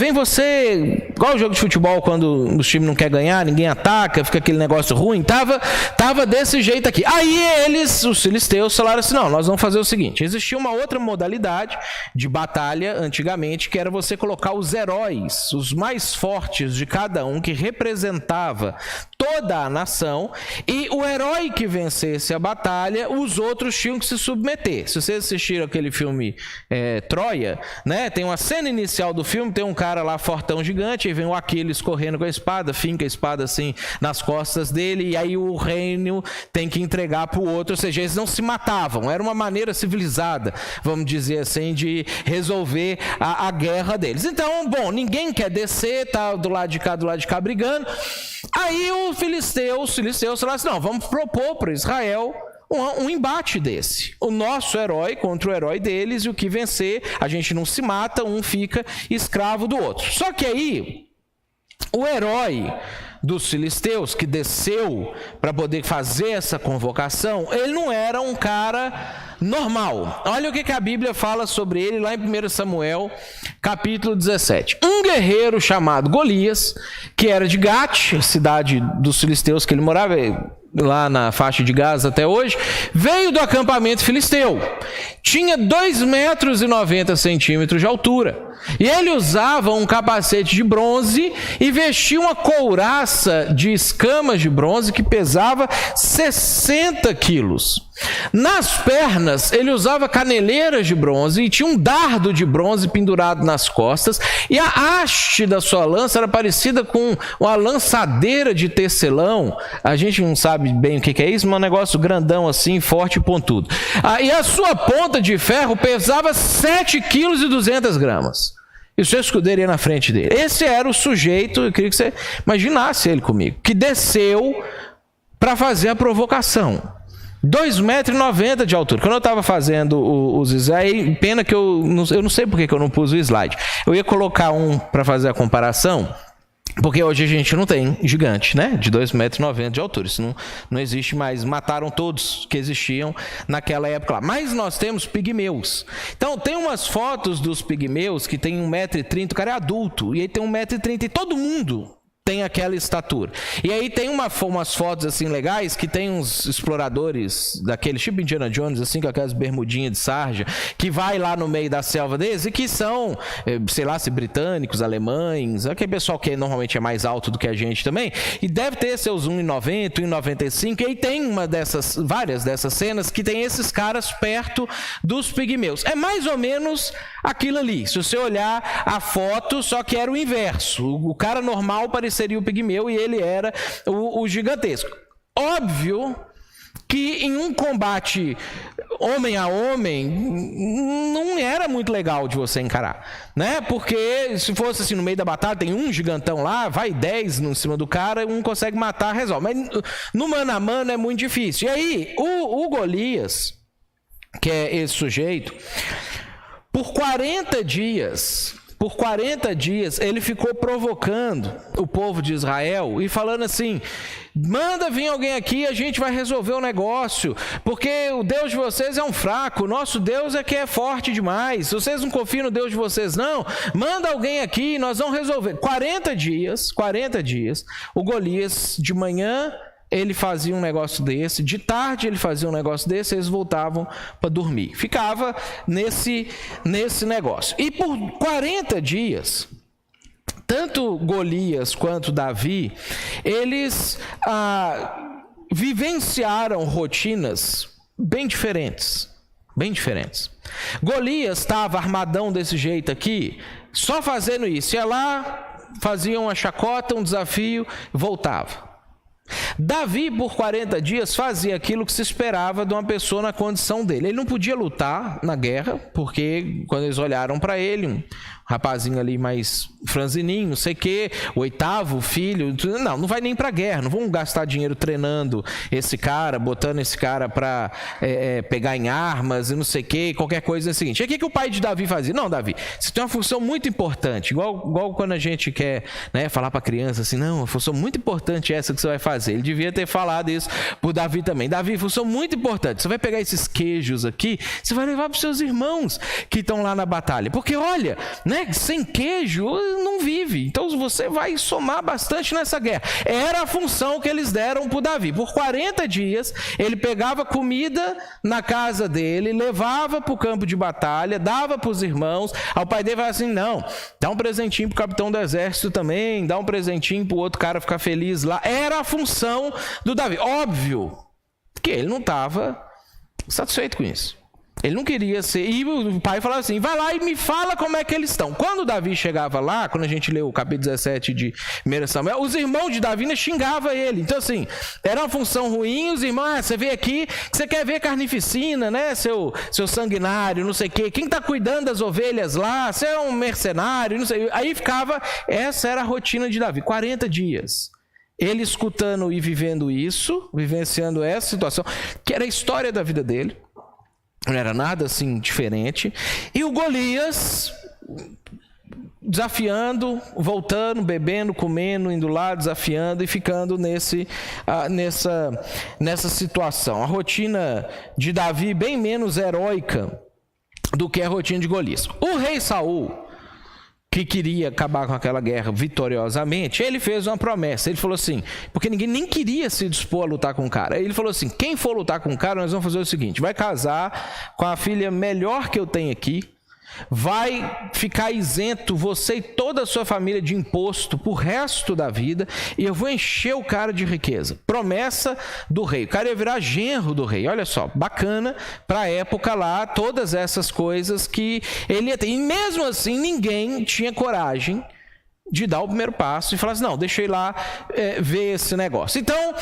Speaker 1: igual o jogo de futebol quando o time não quer ganhar, ninguém ataca, fica aquele negócio ruim, tava desse jeito aqui. Aí os filisteus falaram assim, não, nós vamos fazer o seguinte, existia uma outra modalidade de batalha antigamente, que era você colocar os heróis, os mais fortes de cada um, que representava toda a nação, e o herói que vencesse a batalha, os outros tinham que se submeter. Se vocês assistiram aquele filme Troia, né? Tem uma cena inicial do filme, tem um cara lá fortão gigante, aí vem o Aquiles correndo com a espada, finca a espada assim nas costas dele, e aí o reino tem que entregar para o outro, ou seja, eles não se matavam, era uma maneira civilizada, vamos dizer assim, de resolver a guerra deles. Então, bom, ninguém quer descer, tá do lado de cá brigando. Aí os filisteus falaram assim, não, vamos propor para Israel um embate desse. O nosso herói contra o herói deles, e o que vencer, a gente não se mata, um fica escravo do outro. Só que aí, o herói dos filisteus, que desceu para poder fazer essa convocação, ele não era um cara normal. Olha o que a Bíblia fala sobre ele lá em 1 Samuel, capítulo 17. Um guerreiro chamado Golias, que era de Gate, cidade dos filisteus que ele morava, lá na faixa de Gaza até hoje, veio do acampamento filisteu. Tinha 2,90 metros de altura. E ele usava um capacete de bronze e vestia uma couraça de escamas de bronze que pesava 60 quilos. Nas pernas, ele usava caneleiras de bronze e tinha um dardo de bronze pendurado nas costas, e a haste da sua lança era parecida com uma lançadeira de tecelão. A gente não sabe bem o que é isso, mas é um negócio grandão assim, forte e pontudo. E a sua ponta de ferro pesava 7,2 kg. E o seu escudeiro ia na frente dele. Esse era o sujeito, eu queria que você imaginasse ele comigo, que desceu para fazer a provocação. 2,90 metros de altura. Quando eu estava fazendo os slides, pena que eu não sei por que eu não pus o slide. Eu ia colocar um para fazer a comparação, porque hoje a gente não tem gigante, né? De 2,90 metros de altura. Isso não existe mais. Mataram todos que existiam naquela época lá. Mas nós temos pigmeus. Então, tem umas fotos dos pigmeus que tem 1,30 m. O cara é adulto. E aí tem 1,30 m e todo mundo tem aquela estatura. E aí tem umas fotos assim legais que tem uns exploradores daquele tipo Indiana Jones, assim, com aquelas bermudinhas de sarja, que vai lá no meio da selva deles e que são, sei lá, se britânicos, alemães, aquele pessoal que normalmente é mais alto do que a gente também, e deve ter seus 1,90, 1,95, e aí tem várias dessas cenas que tem esses caras perto dos pigmeus. É mais ou menos aquilo ali. Se você olhar a foto, só que era o inverso. O cara normal parecia seria o pigmeu e ele era o gigantesco. Óbvio que em um combate homem a homem não era muito legal de você encarar, né? Porque se fosse assim no meio da batalha, tem um gigantão lá, vai 10 em cima do cara, um consegue matar, resolve. Mas no mano a mano é muito difícil. E aí o Golias, que é esse sujeito, por 40 dias ele ficou provocando o povo de Israel e falando assim: manda vir alguém aqui, a gente vai resolver o negócio, porque o Deus de vocês é um fraco, o nosso Deus é que é forte demais. Se vocês não confiam no Deus de vocês não, manda alguém aqui, nós vamos resolver. 40 dias, o Golias de manhã ele fazia um negócio desse, de tarde ele fazia um negócio desse, eles voltavam para dormir. Ficava nesse negócio. E por 40 dias, tanto Golias quanto Davi, eles vivenciaram rotinas bem diferentes. Golias estava armadão desse jeito aqui, só fazendo isso. Ia lá, fazia uma chacota, um desafio, voltava. Davi, por 40 dias, fazia aquilo que se esperava de uma pessoa na condição dele. Ele não podia lutar na guerra, porque quando eles olharam para ele, um rapazinho ali mais franzininho, não sei o quê, o 8º filho, não vai nem pra guerra, não vamos gastar dinheiro treinando esse cara, botando esse cara pra pegar em armas e não sei o quê, qualquer coisa é o seguinte. E o que o pai de Davi fazia? Não, Davi, você tem uma função muito importante, igual quando a gente quer, né, falar pra criança assim, não, uma função muito importante essa que você vai fazer. Ele devia ter falado isso por Davi também. Davi, função muito importante, você vai pegar esses queijos aqui, você vai levar pros seus irmãos que estão lá na batalha, porque olha, né, sem queijo não vive, então você vai somar bastante nessa guerra. Era a função que eles deram para o Davi. Por 40 dias ele pegava comida na casa dele, levava para o campo de batalha, dava para os irmãos. O pai dele falava assim, não, dá um presentinho para o capitão do exército também, dá um presentinho para o outro cara ficar feliz lá. Era a função do Davi. Óbvio que ele não estava satisfeito com isso. Ele não queria ser... E o pai falava assim, vai lá e me fala como é que eles estão. Quando Davi chegava lá, quando a gente leu o capítulo 17 de 1 Samuel, os irmãos de Davi xingavam ele. Então assim, era uma função ruim, os irmãos, você veio aqui, você quer ver carnificina, né, seu sanguinário, não sei o quê. Quem está cuidando das ovelhas lá? Você é um mercenário, não sei. Aí ficava... Essa era a rotina de Davi, 40 dias. Ele escutando e vivendo isso, vivenciando essa situação, que era a história da vida dele. Não era nada assim diferente. E o Golias desafiando, voltando, bebendo, comendo, indo lá, desafiando e ficando nessa situação. A rotina de Davi bem menos heróica do que a rotina de Golias. O rei Saul que queria acabar com aquela guerra vitoriosamente, ele fez uma promessa. Ele falou assim, porque ninguém nem queria se dispor a lutar com o cara. Ele falou assim, quem for lutar com o cara, nós vamos fazer o seguinte, vai casar com a filha melhor que eu tenho aqui, vai ficar isento você e toda a sua família de imposto pro resto da vida, e eu vou encher o cara de riqueza. Promessa do rei. O cara ia virar genro do rei. Olha só, bacana para a época lá, todas essas coisas que ele ia ter. E mesmo assim, ninguém tinha coragem de dar o primeiro passo e falar assim, não, deixa eu ir lá ver esse negócio. Então,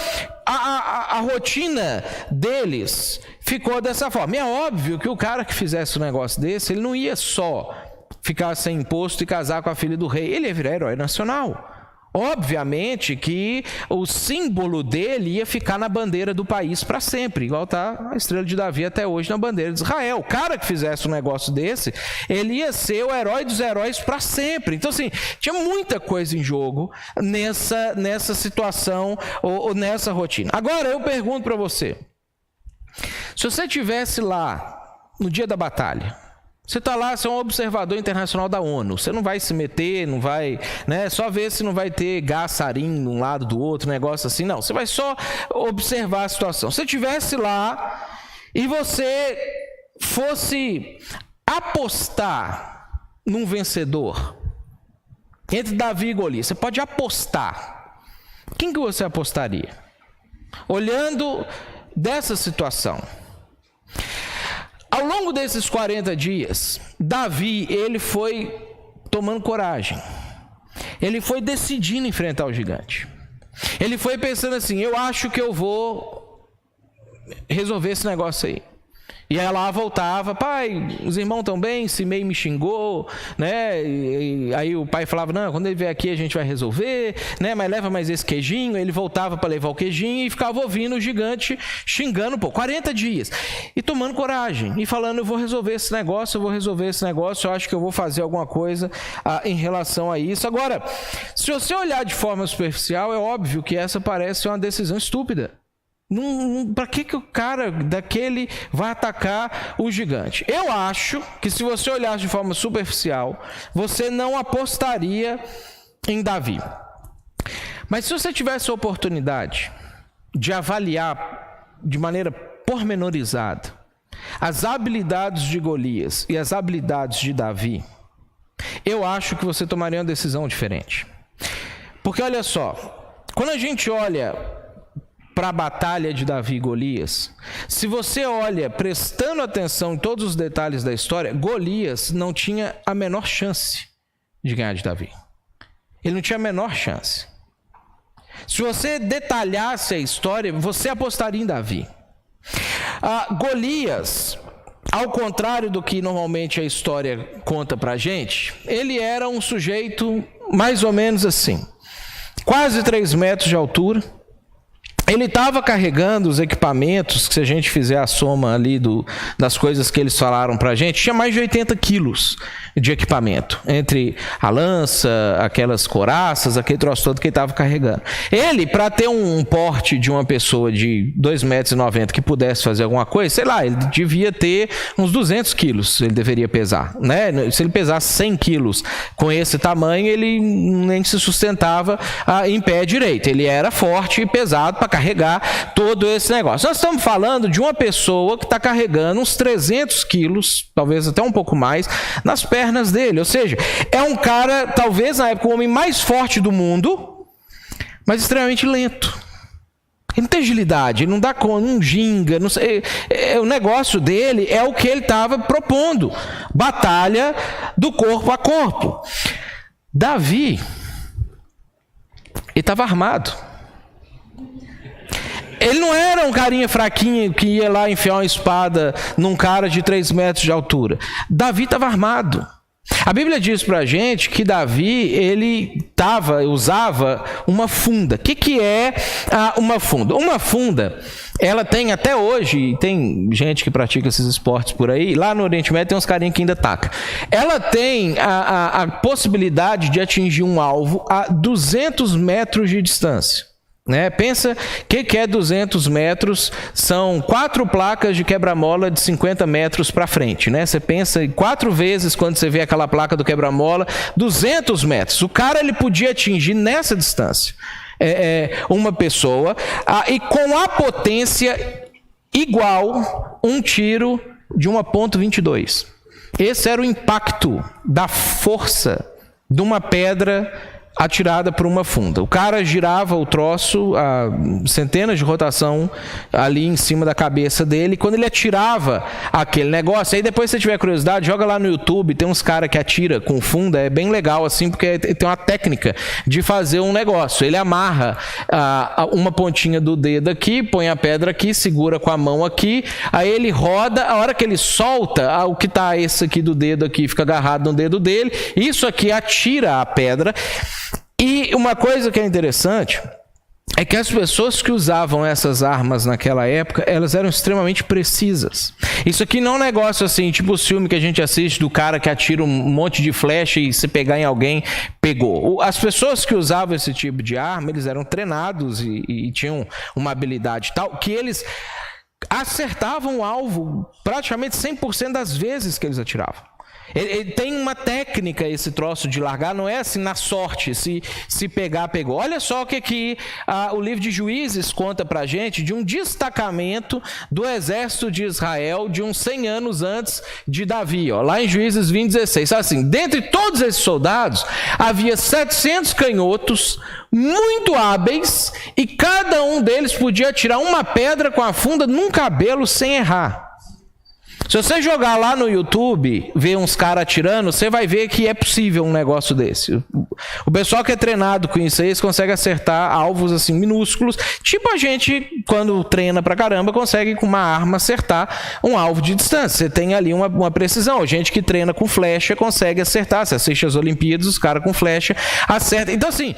Speaker 1: a rotina deles ficou dessa forma. E é óbvio que o cara que fizesse um negócio desse, ele não ia só ficar sem imposto e casar com a filha do rei, ele ia virar herói nacional. Obviamente que o símbolo dele ia ficar na bandeira do país para sempre, igual está a estrela de Davi até hoje na bandeira de Israel. O cara que fizesse um negócio desse, ele ia ser o herói dos heróis para sempre. Então, assim, tinha muita coisa em jogo nessa situação ou nessa rotina. Agora, eu pergunto para você, se você estivesse lá no dia da batalha, você está lá, você é um observador internacional da ONU, você não vai se meter, não vai, né, só ver se não vai ter gás sarin de um lado do outro, negócio assim, não. Você vai só observar a situação. Se você estivesse lá e você fosse apostar num vencedor, entre Davi e Golias, você pode apostar. Quem que você apostaria? Olhando dessa situação. Ao longo desses 40 dias, Davi, ele foi tomando coragem. Ele foi decidindo enfrentar o gigante. Ele foi pensando assim, eu acho que eu vou resolver esse negócio aí. E ela voltava, pai, os irmãos estão bem, Simei me xingou, né? E aí o pai falava, não, quando ele vier aqui a gente vai resolver, né? Mas leva mais esse queijinho. Ele voltava para levar o queijinho e ficava ouvindo o gigante xingando, 40 dias. E tomando coragem, e falando, eu vou resolver esse negócio, eu acho que eu vou fazer alguma coisa em relação a isso. Agora, se você olhar de forma superficial, é óbvio que essa parece uma decisão estúpida. Para que o cara daquele vai atacar o gigante? Eu acho que se você olhar de forma superficial, você não apostaria em Davi. Mas se você tivesse a oportunidade de avaliar de maneira pormenorizada as habilidades de Golias e as habilidades de Davi, eu acho que você tomaria uma decisão diferente. Porque olha só, quando a gente olha para a batalha de Davi e Golias, se você olha prestando atenção em todos os detalhes da história, Golias não tinha a menor chance de ganhar de Davi. Ele não tinha a menor chance. Se você detalhasse a história, você apostaria em Davi. Golias, ao contrário do que normalmente a história conta pra gente, ele era um sujeito mais ou menos assim, quase 3 metros de altura. Ele estava carregando os equipamentos, que se a gente fizer a soma ali das coisas que eles falaram para a gente, tinha mais de 80 quilos de equipamento, entre a lança, aquelas couraças, aquele troço todo que ele estava carregando. Ele, para ter um porte de uma pessoa de 2,90 metros que pudesse fazer alguma coisa, sei lá, ele devia ter uns 200 quilos, ele deveria pesar, né? Se ele pesasse 100 quilos com esse tamanho, ele nem se sustentava em pé direito. Ele era forte e pesado para carregar todo esse negócio. Nós estamos falando de uma pessoa que está carregando uns 300 quilos, talvez até um pouco mais, nas pernas dele. Ou seja, é um cara, talvez na época, o homem mais forte do mundo, mas extremamente lento. Ele não tem agilidade, ele não dá conta, não ginga, não sei. O negócio dele é o que ele estava propondo. Batalha do corpo a corpo. Davi, ele estava armado. Ele não era um carinha fraquinho que ia lá enfiar uma espada num cara de 3 metros de altura. Davi estava armado. A Bíblia diz pra gente que Davi, ele usava uma funda. O que é uma funda? Uma funda, ela tem até hoje, tem gente que pratica esses esportes por aí, lá no Oriente Médio tem uns carinhas que ainda tacam. Ela tem a possibilidade de atingir um alvo a 200 metros de distância. Né? Pensa que é 200 metros, são 4 placas de quebra-mola de 50 metros para frente. Né? Você pensa em 4 vezes quando você vê aquela placa do quebra-mola, 200 metros. O cara ele podia atingir nessa distância uma pessoa e com a potência igual um tiro de uma .22. Esse era o impacto da força de uma pedra atirada por uma funda. O cara girava o troço a centenas de rotação ali em cima da cabeça dele. Quando ele atirava aquele negócio, aí depois se você tiver curiosidade, joga lá no YouTube, tem uns caras que atira com funda, é bem legal assim, porque tem uma técnica de fazer um negócio. Ele amarra uma pontinha do dedo aqui, põe a pedra aqui, segura com a mão aqui, aí ele roda, a hora que ele solta, o que está esse aqui do dedo aqui fica agarrado no dedo dele, isso aqui atira a pedra. E uma coisa que é interessante é que as pessoas que usavam essas armas naquela época, elas eram extremamente precisas. Isso aqui não é um negócio assim, tipo o filme que a gente assiste do cara que atira um monte de flecha e se pegar em alguém, pegou. As pessoas que usavam esse tipo de arma, eles eram treinados e tinham uma habilidade tal, que eles acertavam o alvo praticamente 100% das vezes que eles atiravam. Ele tem uma técnica, esse troço de largar, não é assim na sorte, se pegar, pegou. Olha só o que o livro de Juízes conta pra gente de um destacamento do exército de Israel de uns 100 anos antes de Davi. Lá em Juízes 20:16, assim, dentre todos esses soldados, havia 700 canhotos muito hábeis e cada um deles podia atirar uma pedra com a funda num cabelo sem errar. Se você jogar lá no YouTube, ver uns caras atirando, você vai ver que é possível um negócio desse. O pessoal que é treinado com isso aí, eles conseguem acertar alvos assim minúsculos. Tipo a gente, quando treina pra caramba, consegue com uma arma acertar um alvo de distância. Você tem ali uma precisão. A gente que treina com flecha consegue acertar. Você assiste as Olimpíadas, os caras com flecha acertam. Então assim,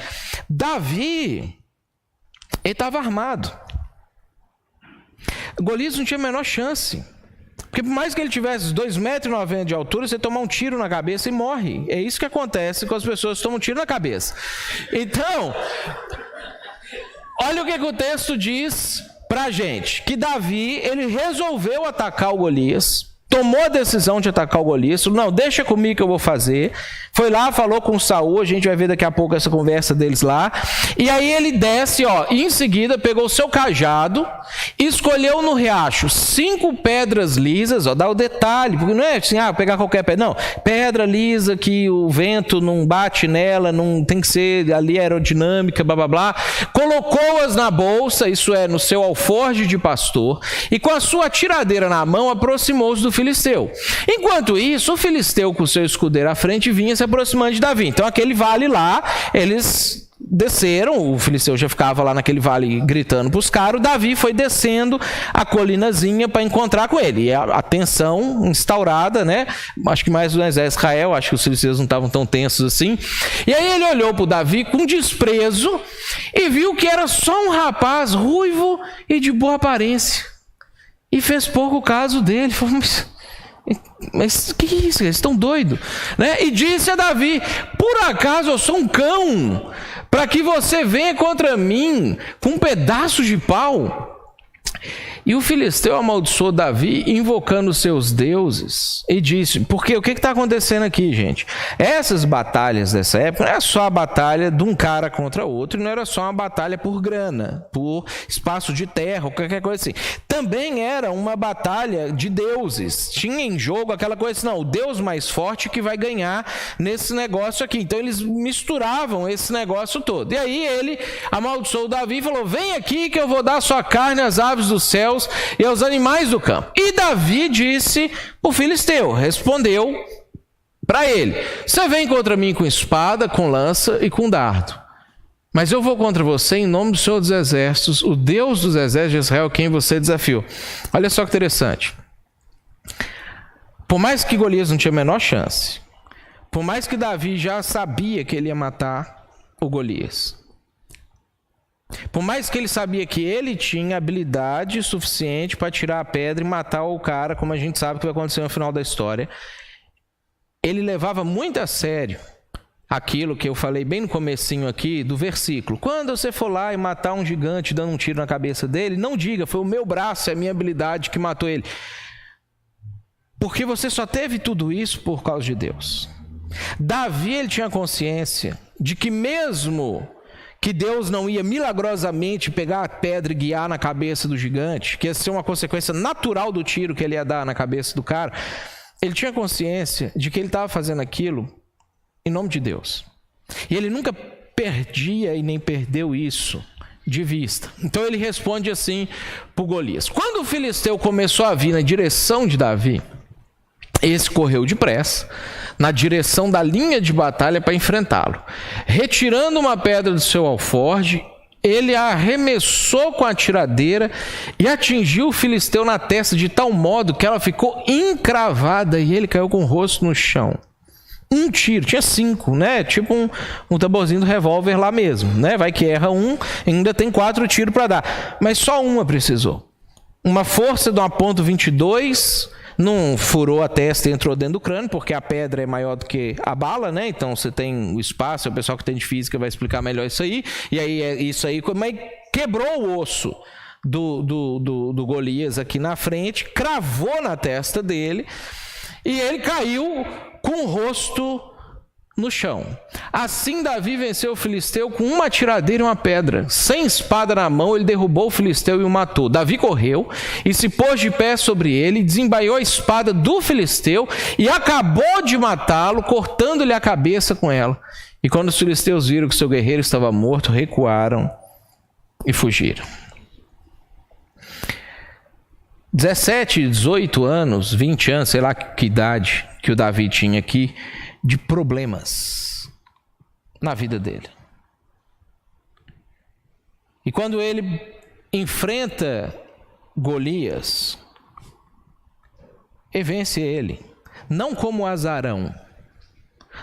Speaker 1: Davi, ele estava armado. Golias não tinha a menor chance. Porque por mais que ele tivesse 2,90 m de altura, você toma um tiro na cabeça e morre. É isso que acontece com as pessoas que tomam um tiro na cabeça. Então, olha o que o texto diz pra gente. Que Davi, ele resolveu atacar o Golias. Tomou a decisão de atacar o Golias. Não, deixa comigo que eu vou fazer. Foi lá, falou com Saul. A gente vai ver daqui a pouco essa conversa deles lá. E aí ele desce, e em seguida pegou o seu cajado, escolheu no riacho 5 pedras lisas, dá o detalhe, porque não é assim, pegar qualquer pedra. Não, pedra lisa que o vento não bate nela, não tem que ser ali aerodinâmica, blá blá blá. Colocou-as na bolsa, isso é, no seu alforje de pastor, e com a sua tiradeira na mão aproximou-se do filisteu. Enquanto isso, o filisteu com o seu escudeiro à frente vinha se aproximando de Davi. Então aquele vale lá, eles desceram, o filisteu já ficava lá naquele vale gritando para os caras, o Davi foi descendo a colinazinha para encontrar com ele. E a tensão instaurada, né? Acho que mais do exército de Israel, acho que os filisteus não estavam tão tensos assim. E aí ele olhou para o Davi com desprezo e viu que era só um rapaz ruivo e de boa aparência. E fez pouco caso dele. Falou, mas que é isso? Eles estão doidos, né? E disse a Davi: por acaso eu sou um cão para que você venha contra mim com um pedaço de pau? E o filisteu amaldiçoou Davi, invocando os seus deuses, e disse, porque o que está acontecendo aqui, gente? Essas batalhas dessa época não era só a batalha de um cara contra outro, não era só uma batalha por grana, por espaço de terra, ou qualquer coisa assim. Também era uma batalha de deuses. Tinha em jogo aquela coisa assim, não, o deus mais forte que vai ganhar nesse negócio aqui. Então eles misturavam esse negócio todo. E aí ele amaldiçoou Davi e falou, vem aqui que eu vou dar a sua carne às aves dos céus e aos animais do campo. E Davi disse o filisteu, respondeu para ele, você vem contra mim com espada, com lança e com dardo, mas eu vou contra você em nome do Senhor dos Exércitos, o Deus dos Exércitos de Israel, quem você desafiou. Olha só que interessante. Por mais que Golias não tinha a menor chance, por mais que Davi já sabia que ele ia matar o Golias, por mais que ele sabia que ele tinha habilidade suficiente para tirar a pedra e matar o cara, como a gente sabe que vai acontecer no final da história, ele levava muito a sério aquilo que eu falei bem no comecinho aqui do versículo. Quando você for lá e matar um gigante dando um tiro na cabeça dele, não diga, foi o meu braço, é a minha habilidade que matou ele. Porque você só teve tudo isso por causa de Deus. Davi, ele tinha consciência de que mesmo que Deus não ia milagrosamente pegar a pedra e guiar na cabeça do gigante, que ia ser uma consequência natural do tiro que ele ia dar na cabeça do cara, ele tinha consciência de que ele estava fazendo aquilo em nome de Deus. E ele nunca perdia e nem perdeu isso de vista. Então ele responde assim para o Golias. Quando o filisteu começou a vir na direção de Davi, esse correu depressa na direção da linha de batalha para enfrentá-lo. Retirando uma pedra do seu alforje, ele a arremessou com a tiradeira e atingiu o filisteu na testa de tal modo que ela ficou encravada e ele caiu com o rosto no chão. Um tiro, tinha 5, né? Tipo um taborzinho do revólver lá mesmo, né? Vai que erra um, ainda tem 4 tiros para dar. Mas só uma precisou. Uma força de uma ponto .22, não furou a testa e entrou dentro do crânio, porque a pedra é maior do que a bala, né? Então você tem o espaço, o pessoal que tem de física vai explicar melhor isso aí. E aí é isso aí, mas quebrou o osso do Golias aqui na frente, cravou na testa dele e ele caiu com o rosto no chão. Assim Davi venceu o filisteu com uma tiradeira e uma pedra. Sem espada na mão, ele derrubou o filisteu e o matou. Davi correu e se pôs de pé sobre ele, desembaiou a espada do filisteu e acabou de matá-lo, cortando-lhe a cabeça com ela. E quando os filisteus viram que seu guerreiro estava morto, recuaram e fugiram. 17, 18 anos, 20 anos, sei lá que idade que o Davi tinha aqui, de problemas na vida dele. E quando ele enfrenta Golias, e vence ele, não como azarão.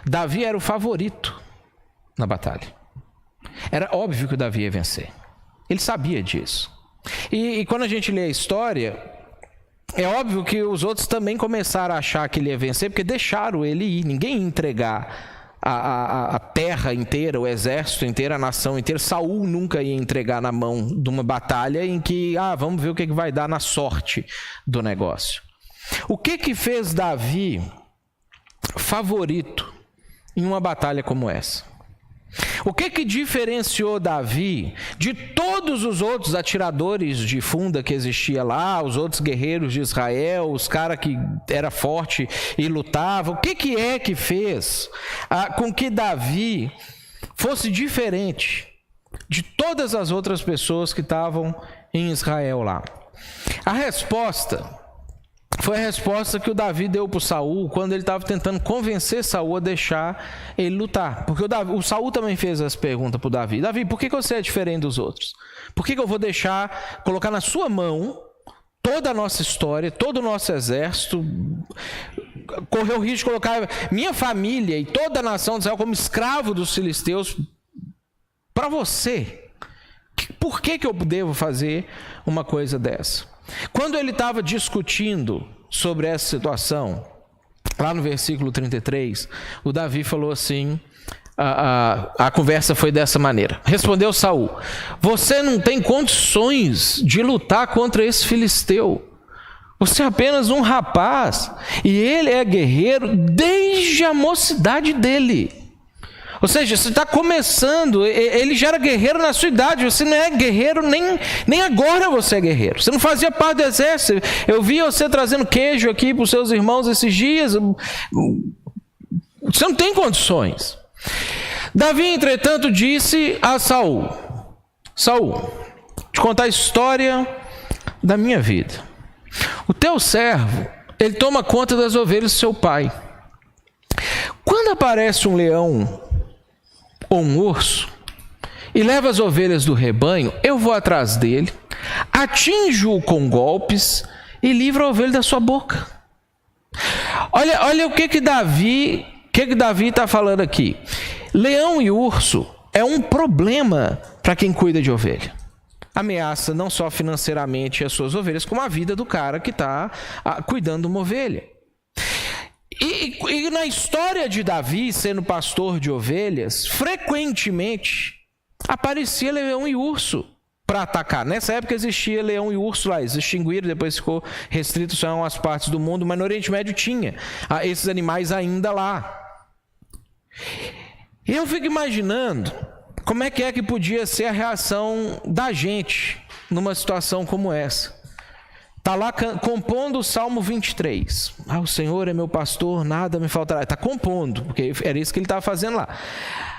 Speaker 1: Davi era o favorito na batalha. Era óbvio que o Davi ia vencer. Ele sabia disso. E quando a gente lê a história, é óbvio que os outros também começaram a achar que ele ia vencer, porque deixaram ele ir. Ninguém ia entregar a terra inteira, o exército inteiro, a nação inteira. Saul nunca ia entregar na mão de uma batalha em que, vamos ver o que vai dar na sorte do negócio. O que fez Davi favorito em uma batalha como essa? O que diferenciou Davi de todos os outros atiradores de funda que existia lá, os outros guerreiros de Israel, os caras que era forte e lutava? O que é que fez com que Davi fosse diferente de todas as outras pessoas que estavam em Israel lá? A resposta foi a resposta que o Davi deu para o Saul quando ele estava tentando convencer Saul a deixar ele lutar. Porque o Saul também fez essa pergunta para o Davi. Davi, por que você é diferente dos outros? Por que eu vou colocar na sua mão toda a nossa história, todo o nosso exército, correr o risco de colocar minha família e toda a nação de Israel como escravo dos filisteus para você? Por que eu devo fazer uma coisa dessa? Quando ele estava discutindo sobre essa situação, lá no versículo 33, o Davi falou assim, a conversa foi dessa maneira. Respondeu Saul: você não tem condições de lutar contra esse filisteu. Você é apenas um rapaz e ele é guerreiro desde a mocidade dele. Ou seja, você está começando, ele já era guerreiro na sua idade, você não é guerreiro, nem agora você é guerreiro. Você não fazia parte do exército. Eu vi você trazendo queijo aqui para os seus irmãos esses dias. Você não tem condições. Davi, entretanto, disse a Saul: Saul, te contar a história da minha vida. O teu servo, ele toma conta das ovelhas do seu pai. Quando aparece um leão ou um urso e leva as ovelhas do rebanho, eu vou atrás dele, atinjo-o com golpes e livro a ovelha da sua boca. Olha o que Davi está falando aqui. Leão e urso é um problema para quem cuida de ovelha. Ameaça não só financeiramente as suas ovelhas, como a vida do cara que está cuidando de uma ovelha. E na história de Davi, sendo pastor de ovelhas, frequentemente aparecia leão e urso para atacar. Nessa época existia leão e urso lá, eles extinguiram, depois ficou restrito só a umas partes do mundo, mas no Oriente Médio tinha esses animais ainda lá. E eu fico imaginando como é que podia ser a reação da gente numa situação como essa. Está lá compondo o Salmo 23. O Senhor é meu pastor, nada me faltará. Está compondo, porque era isso que ele estava fazendo lá.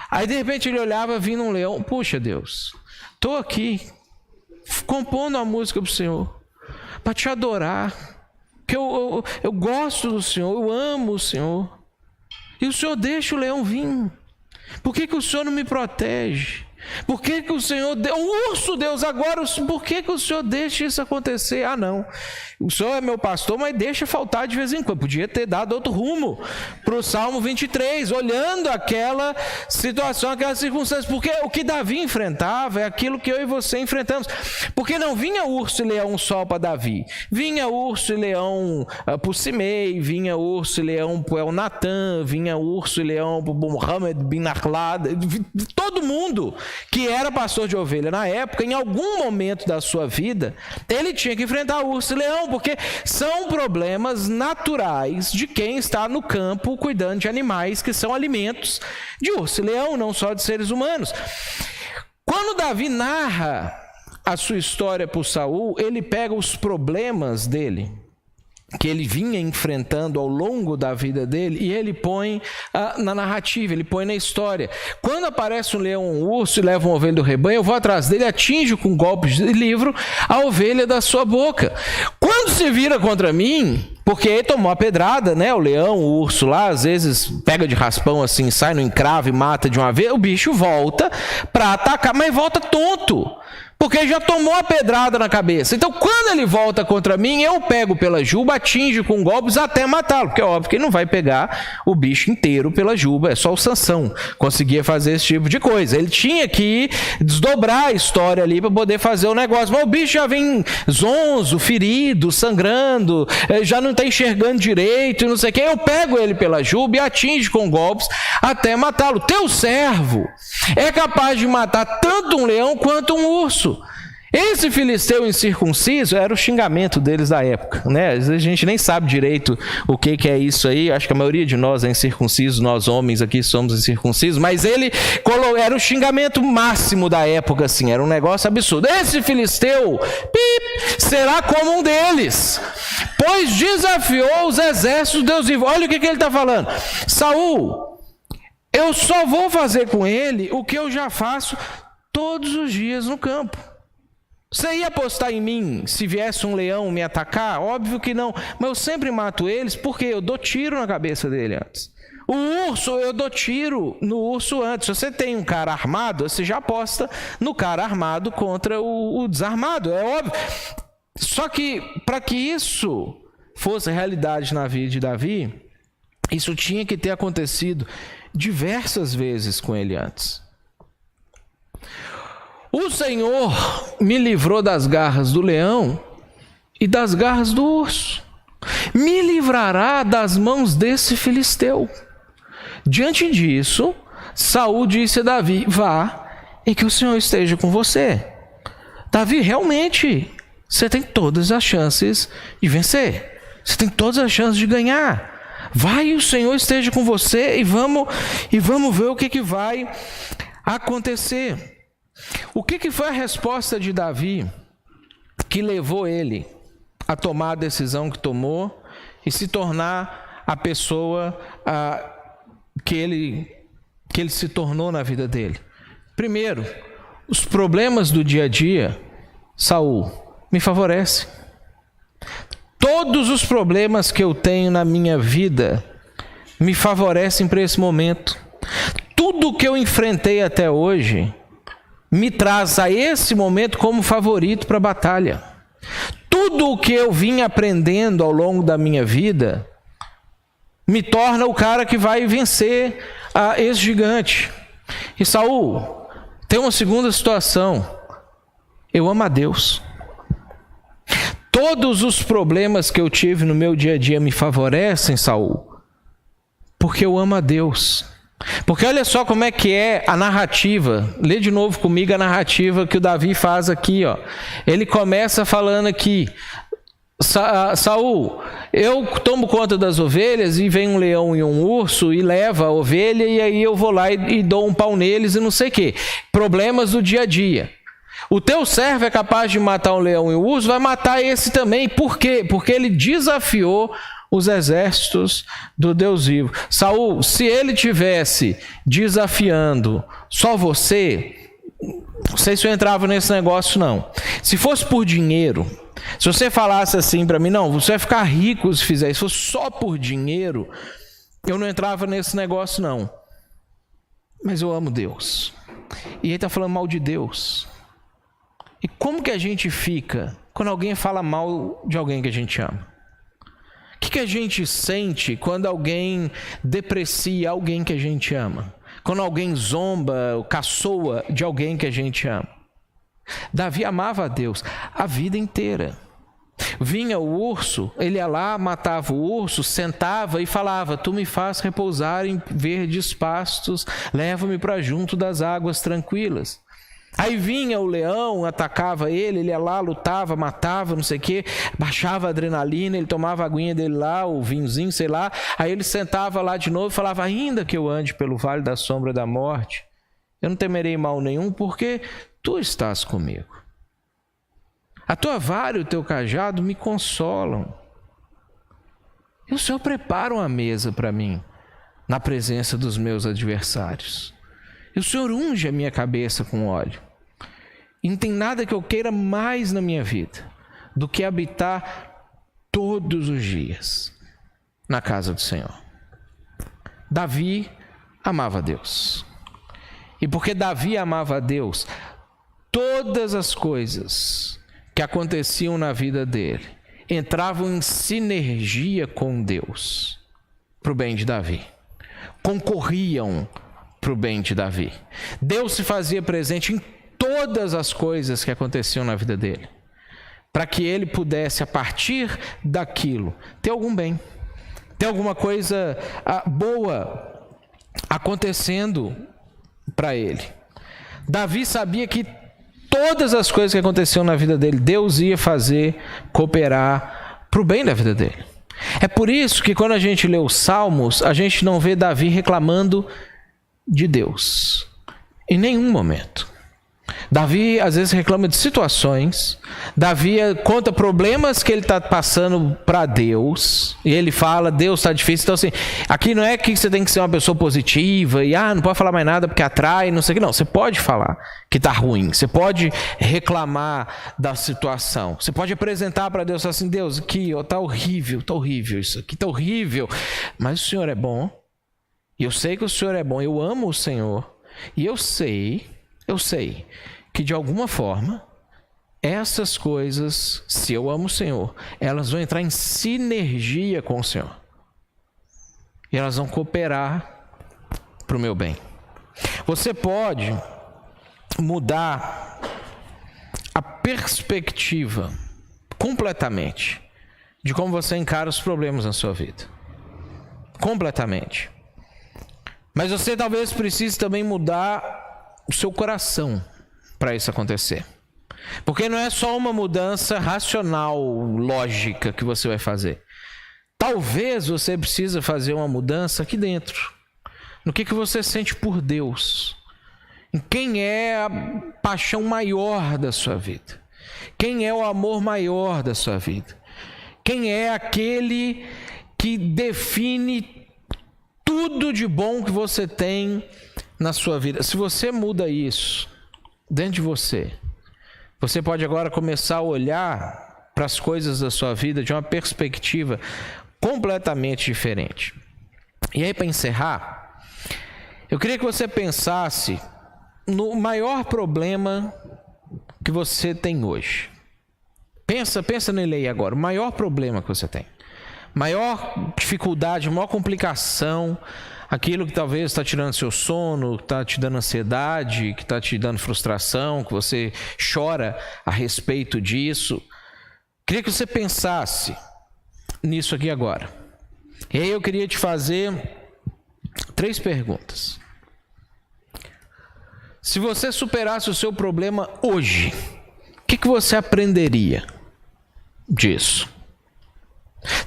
Speaker 1: Aí de repente ele olhava, vindo um leão. Puxa Deus, estou aqui compondo a música para o Senhor, para te adorar, que eu gosto do Senhor, eu amo o Senhor. E o Senhor deixa o leão vir. Por que o Senhor não me protege? Por que o Senhor... O urso, Deus, agora... Por que o Senhor deixa isso acontecer? Não. O Senhor é meu pastor, mas deixa faltar de vez em quando. Podia ter dado outro rumo para o Salmo 23, olhando aquela situação, aquela circunstância. Porque o que Davi enfrentava é aquilo que eu e você enfrentamos. Porque não vinha urso e leão só para Davi. Vinha urso e leão para o Simei, vinha urso e leão para o Natan, vinha urso e leão para o Muhammad bin Akhlad. Todo mundo que era pastor de ovelha na época, em algum momento da sua vida, ele tinha que enfrentar urso e leão, porque são problemas naturais de quem está no campo cuidando de animais que são alimentos de urso e leão, não só de seres humanos. Quando Davi narra a sua história para Saul, ele pega os problemas dele, que ele vinha enfrentando ao longo da vida dele, e ele põe na narrativa, ele põe na história. Quando aparece um leão ou um urso e leva uma ovelha do rebanho, eu vou atrás dele, atinjo com golpes de livro a ovelha da sua boca. Quando se vira contra mim, porque ele tomou a pedrada, né? O leão, o urso lá, às vezes pega de raspão assim, sai no encrave e mata de uma vez, o bicho volta para atacar, mas volta tonto, porque já tomou a pedrada na cabeça. Então, quando ele volta contra mim, eu pego pela juba, atinjo com golpes até matá-lo, porque é óbvio que ele não vai pegar o bicho inteiro pela juba, é só o Sansão conseguia fazer esse tipo de coisa. Ele tinha que desdobrar a história ali para poder fazer o negócio, mas o bicho já vem zonzo, ferido, sangrando, já não está enxergando direito, não sei o que. Eu pego ele pela juba e atinjo com golpes até matá-lo. Teu servo é capaz de matar tanto um leão quanto um urso. Esse filisteu incircunciso era o xingamento deles da época, né? Às vezes a gente nem sabe direito o que é isso aí. Acho que a maioria de nós é incircunciso, nós homens aqui somos incircuncisos, mas ele era o xingamento máximo da época, assim, era um negócio absurdo. Esse filisteu será como um deles, pois desafiou os exércitos de Deus vivo. Olha o que ele está falando. Saul, eu só vou fazer com ele o que eu já faço todos os dias no campo. Você ia apostar em mim se viesse um leão me atacar? Óbvio que não, mas eu sempre mato eles porque eu dou tiro na cabeça dele antes. O urso, eu dou tiro no urso antes. Se você tem um cara armado, você já aposta no cara armado contra o desarmado, é óbvio. Só que para que isso fosse realidade na vida de Davi, isso tinha que ter acontecido diversas vezes com ele antes. O Senhor me livrou das garras do leão e das garras do urso. Me livrará das mãos desse filisteu. Diante disso, Saul disse a Davi: vá e que o Senhor esteja com você. Davi, realmente, você tem todas as chances de vencer. Você tem todas as chances de ganhar. Vai e o Senhor esteja com você e vamos ver o que vai acontecer. O que foi a resposta de Davi que levou ele a tomar a decisão que tomou e se tornar a pessoa que ele se tornou na vida dele? Primeiro, os problemas do dia a dia, Saul, me favorecem. Todos os problemas que eu tenho na minha vida me favorecem para esse momento. Tudo que eu enfrentei até hoje me traz a esse momento como favorito para a batalha. Tudo o que eu vim aprendendo ao longo da minha vida me torna o cara que vai vencer esse gigante. E Saul, tem uma segunda situação. Eu amo a Deus. Todos os problemas que eu tive no meu dia a dia me favorecem, Saul, Porque eu amo a Deus. Porque olha só como é que é a narrativa. Lê de novo comigo a narrativa que o Davi faz aqui, ó. Ele começa falando aqui: Saul, eu tomo conta das ovelhas e vem um leão e um urso e leva a ovelha, e aí eu vou lá e dou um pau neles e não sei o quê. Problemas do dia a dia. O teu servo é capaz de matar um leão e um urso, vai matar esse também. Por quê? Porque ele desafiou os exércitos do Deus vivo. Saul, se ele tivesse desafiando só você, não sei se eu entrava nesse negócio não. Se fosse por dinheiro, se você falasse assim para mim, não, você vai ficar rico se fizer isso, se fosse só por dinheiro, eu não entrava nesse negócio não. Mas eu amo Deus. E ele está falando mal de Deus. E como que a gente fica quando alguém fala mal de alguém que a gente ama? O que a gente sente quando alguém deprecia alguém que a gente ama? Quando alguém zomba ou caçoa de alguém que a gente ama? Davi amava a Deus a vida inteira. Vinha o urso, ele ia lá, matava o urso, sentava e falava: tu me faz repousar em verdes pastos, leva-me para junto das águas tranquilas. Aí vinha o leão, atacava ele ia lá, lutava, matava, não sei o quê, baixava a adrenalina, ele tomava a aguinha dele lá, o vinhozinho, sei lá, aí ele sentava lá de novo e falava: ainda que eu ande pelo vale da sombra da morte, eu não temerei mal nenhum, porque tu estás comigo. A tua vara e o teu cajado me consolam. E o Senhor prepara uma mesa para mim, na presença dos meus adversários. E o Senhor unge a minha cabeça com óleo. E não tem nada que eu queira mais na minha vida do que habitar todos os dias na casa do Senhor. Davi amava a Deus. E porque Davi amava a Deus, todas as coisas que aconteciam na vida dele entravam em sinergia com Deus para o bem de Davi. Concorriam para o bem de Davi. Deus se fazia presente em todas as coisas que aconteciam na vida dele, para que ele pudesse, a partir daquilo, ter algum bem, ter alguma coisa boa acontecendo para ele. Davi sabia que todas as coisas que aconteciam na vida dele, Deus ia fazer cooperar para o bem da vida dele. É por isso que quando a gente lê os Salmos, a gente não vê Davi reclamando de Deus em nenhum momento. Davi às vezes reclama de situações, Davi conta problemas que ele está passando para Deus, e ele fala: Deus, está difícil. Então assim, aqui não é que você tem que ser uma pessoa positiva e não pode falar mais nada porque atrai, não sei o que. Não, você pode falar que está ruim, você pode reclamar da situação, você pode apresentar para Deus assim: Deus, aqui está horrível isso aqui está horrível, mas o Senhor é bom, e eu sei que o Senhor é bom, eu amo o Senhor, e eu sei que de alguma forma essas coisas, se eu amo o Senhor, elas vão entrar em sinergia com o Senhor. E elas vão cooperar para o meu bem. Você pode mudar a perspectiva completamente de como você encara os problemas na sua vida. Completamente. Mas você talvez precise também mudar o seu coração para isso acontecer. Porque não é só uma mudança racional, lógica que você vai fazer. Talvez você precise fazer uma mudança aqui dentro. No que você sente por Deus. Em quem é a paixão maior da sua vida. Quem é o amor maior da sua vida. Quem é aquele que define tudo de bom que você tem na sua vida. Se você muda isso dentro de você, você pode agora começar a olhar para as coisas da sua vida de uma perspectiva completamente diferente. E aí, para encerrar, eu queria que você pensasse no maior problema que você tem hoje. Pensa nele aí agora, o maior problema que você tem. Maior dificuldade, maior complicação, aquilo que talvez está tirando seu sono, que está te dando ansiedade, que está te dando frustração, que você chora a respeito disso. Queria que você pensasse nisso aqui agora. E aí eu queria te fazer 3 perguntas. Se você superasse o seu problema hoje, o que você aprenderia disso?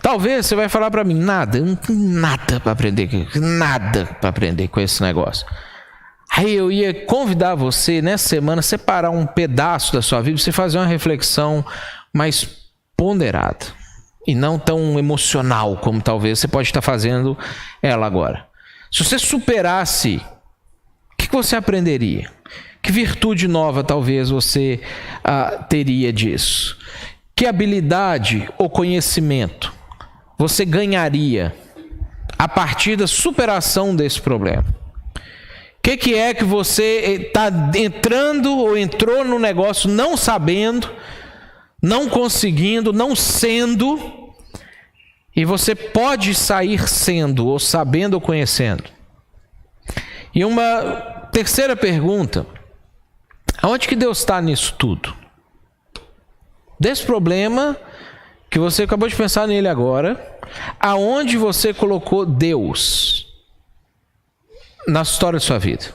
Speaker 1: Talvez você vai falar para mim, nada, eu não tenho nada para aprender com esse negócio. Aí eu ia convidar você, nessa semana, separar um pedaço da sua vida, você fazer uma reflexão mais ponderada e não tão emocional como talvez você pode estar fazendo ela agora. Se você superasse, o que você aprenderia? Que virtude nova talvez você teria disso? Que habilidade ou conhecimento você ganharia a partir da superação desse problema? O que é que você está entrando ou entrou no negócio não sabendo, não conseguindo, não sendo, e você pode sair sendo, ou sabendo ou conhecendo? E uma terceira pergunta: aonde que Deus está nisso tudo? Desse problema que você acabou de pensar nele agora, aonde você colocou Deus na história da sua vida?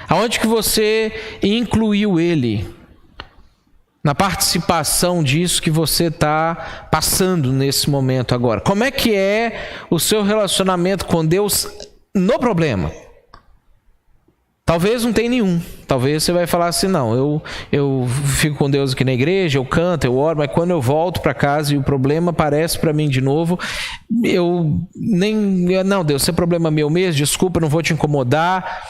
Speaker 1: Aonde que você incluiu Ele na participação disso que você está passando nesse momento agora? Como é que é o seu relacionamento com Deus no problema? Talvez não tenha nenhum. Talvez você vai falar assim, não, eu fico com Deus aqui na igreja, eu canto, eu oro, mas quando eu volto para casa e o problema aparece para mim de novo, não, Deus, isso é problema meu mesmo, desculpa, não vou te incomodar.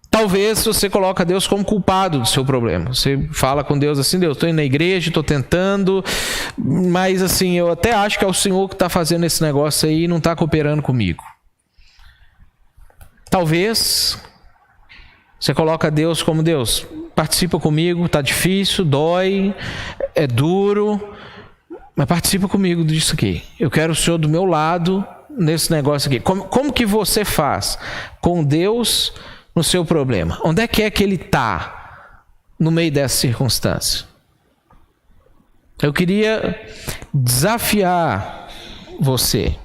Speaker 1: Talvez você coloca Deus como culpado do seu problema. Você fala com Deus assim, Deus, estou indo na igreja, estou tentando, mas assim, eu até acho que é o Senhor que está fazendo esse negócio aí e não está cooperando comigo. Talvez você coloca Deus como, Deus, participa comigo, está difícil, dói, é duro, mas participa comigo disso aqui. Eu quero o Senhor do meu lado nesse negócio aqui. Como que você faz com Deus no seu problema? Onde é que Ele está no meio dessa circunstância? Eu queria desafiar você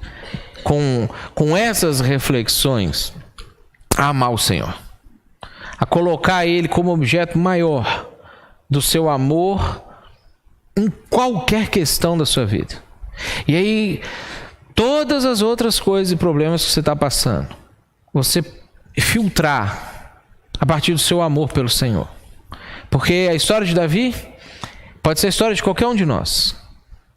Speaker 1: com essas reflexões a amar o Senhor, a colocar Ele como objeto maior do seu amor em qualquer questão da sua vida. E aí, todas as outras coisas e problemas que você está passando, você filtrar a partir do seu amor pelo Senhor. Porque a história de Davi pode ser a história de qualquer um de nós.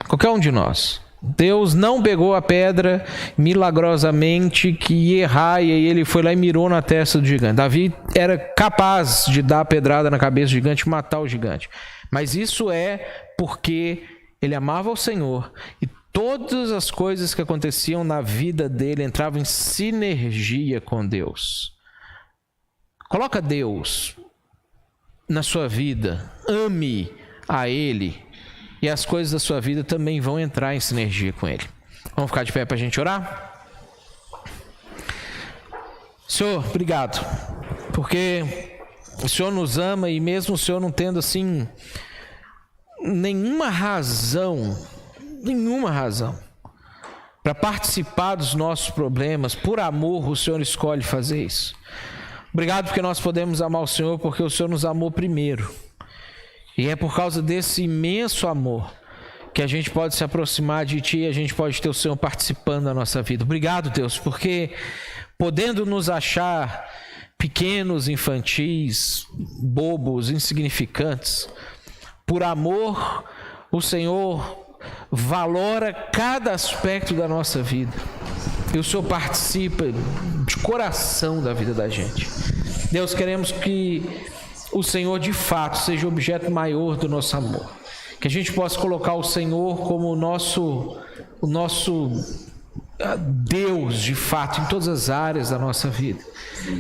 Speaker 1: Qualquer um de nós. Deus não pegou a pedra milagrosamente que ia errar, e aí ele foi lá e mirou na testa do gigante. Davi era capaz de dar a pedrada na cabeça do gigante e matar o gigante. Mas isso é porque ele amava o Senhor e todas as coisas que aconteciam na vida dele entravam em sinergia com Deus. Coloca Deus na sua vida, ame a Ele, e as coisas da sua vida também vão entrar em sinergia com Ele. Vamos ficar de pé para a gente orar? Senhor, obrigado, porque o Senhor nos ama, e mesmo o Senhor não tendo assim nenhuma razão para participar dos nossos problemas, por amor o Senhor escolhe fazer isso. Obrigado porque nós podemos amar o Senhor, porque o Senhor nos amou primeiro. E é por causa desse imenso amor que a gente pode se aproximar de Ti e a gente pode ter o Senhor participando da nossa vida. Obrigado, Deus, porque podendo nos achar pequenos, infantis, bobos, insignificantes, por amor o Senhor valora cada aspecto da nossa vida. E o Senhor participa de coração da vida da gente. Deus, queremos que o Senhor de fato seja o objeto maior do nosso amor. Que a gente possa colocar o Senhor como o nosso Deus de fato em todas as áreas da nossa vida.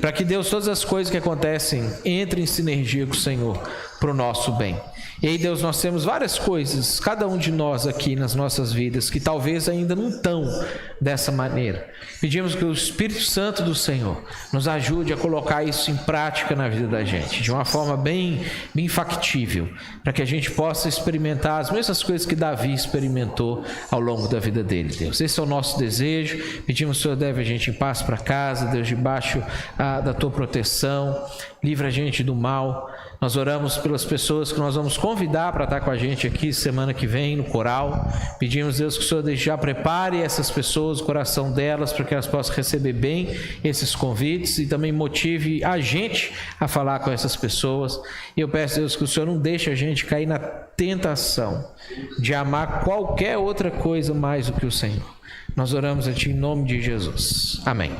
Speaker 1: Para que Deus, todas as coisas que acontecem, entrem em sinergia com o Senhor para o nosso bem. E aí, Deus, nós temos várias coisas, cada um de nós aqui nas nossas vidas, que talvez ainda não estão dessa maneira. Pedimos que o Espírito Santo do Senhor nos ajude a colocar isso em prática na vida da gente, de uma forma bem factível, para que a gente possa experimentar as mesmas coisas que Davi experimentou ao longo da vida dele, Deus. Esse é o nosso desejo. Pedimos que o Senhor leve a gente em paz para casa, Deus, debaixo da Tua proteção. Livra a gente do mal. Nós oramos pelas pessoas que nós vamos convidar para estar com a gente aqui semana que vem no coral. Pedimos, Deus, que o Senhor já prepare essas pessoas, o coração delas, para que elas possam receber bem esses convites e também motive a gente a falar com essas pessoas. E eu peço, Deus, que o Senhor não deixe a gente cair na tentação de amar qualquer outra coisa mais do que o Senhor. Nós oramos a Ti em nome de Jesus. Amém.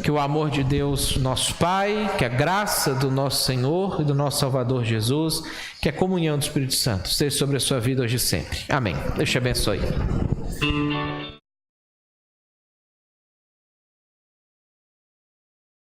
Speaker 1: Que o amor de Deus, nosso Pai, que a graça do nosso Senhor e do nosso Salvador Jesus, que a comunhão do Espírito Santo esteja sobre a sua vida hoje e sempre. Amém. Deus te abençoe.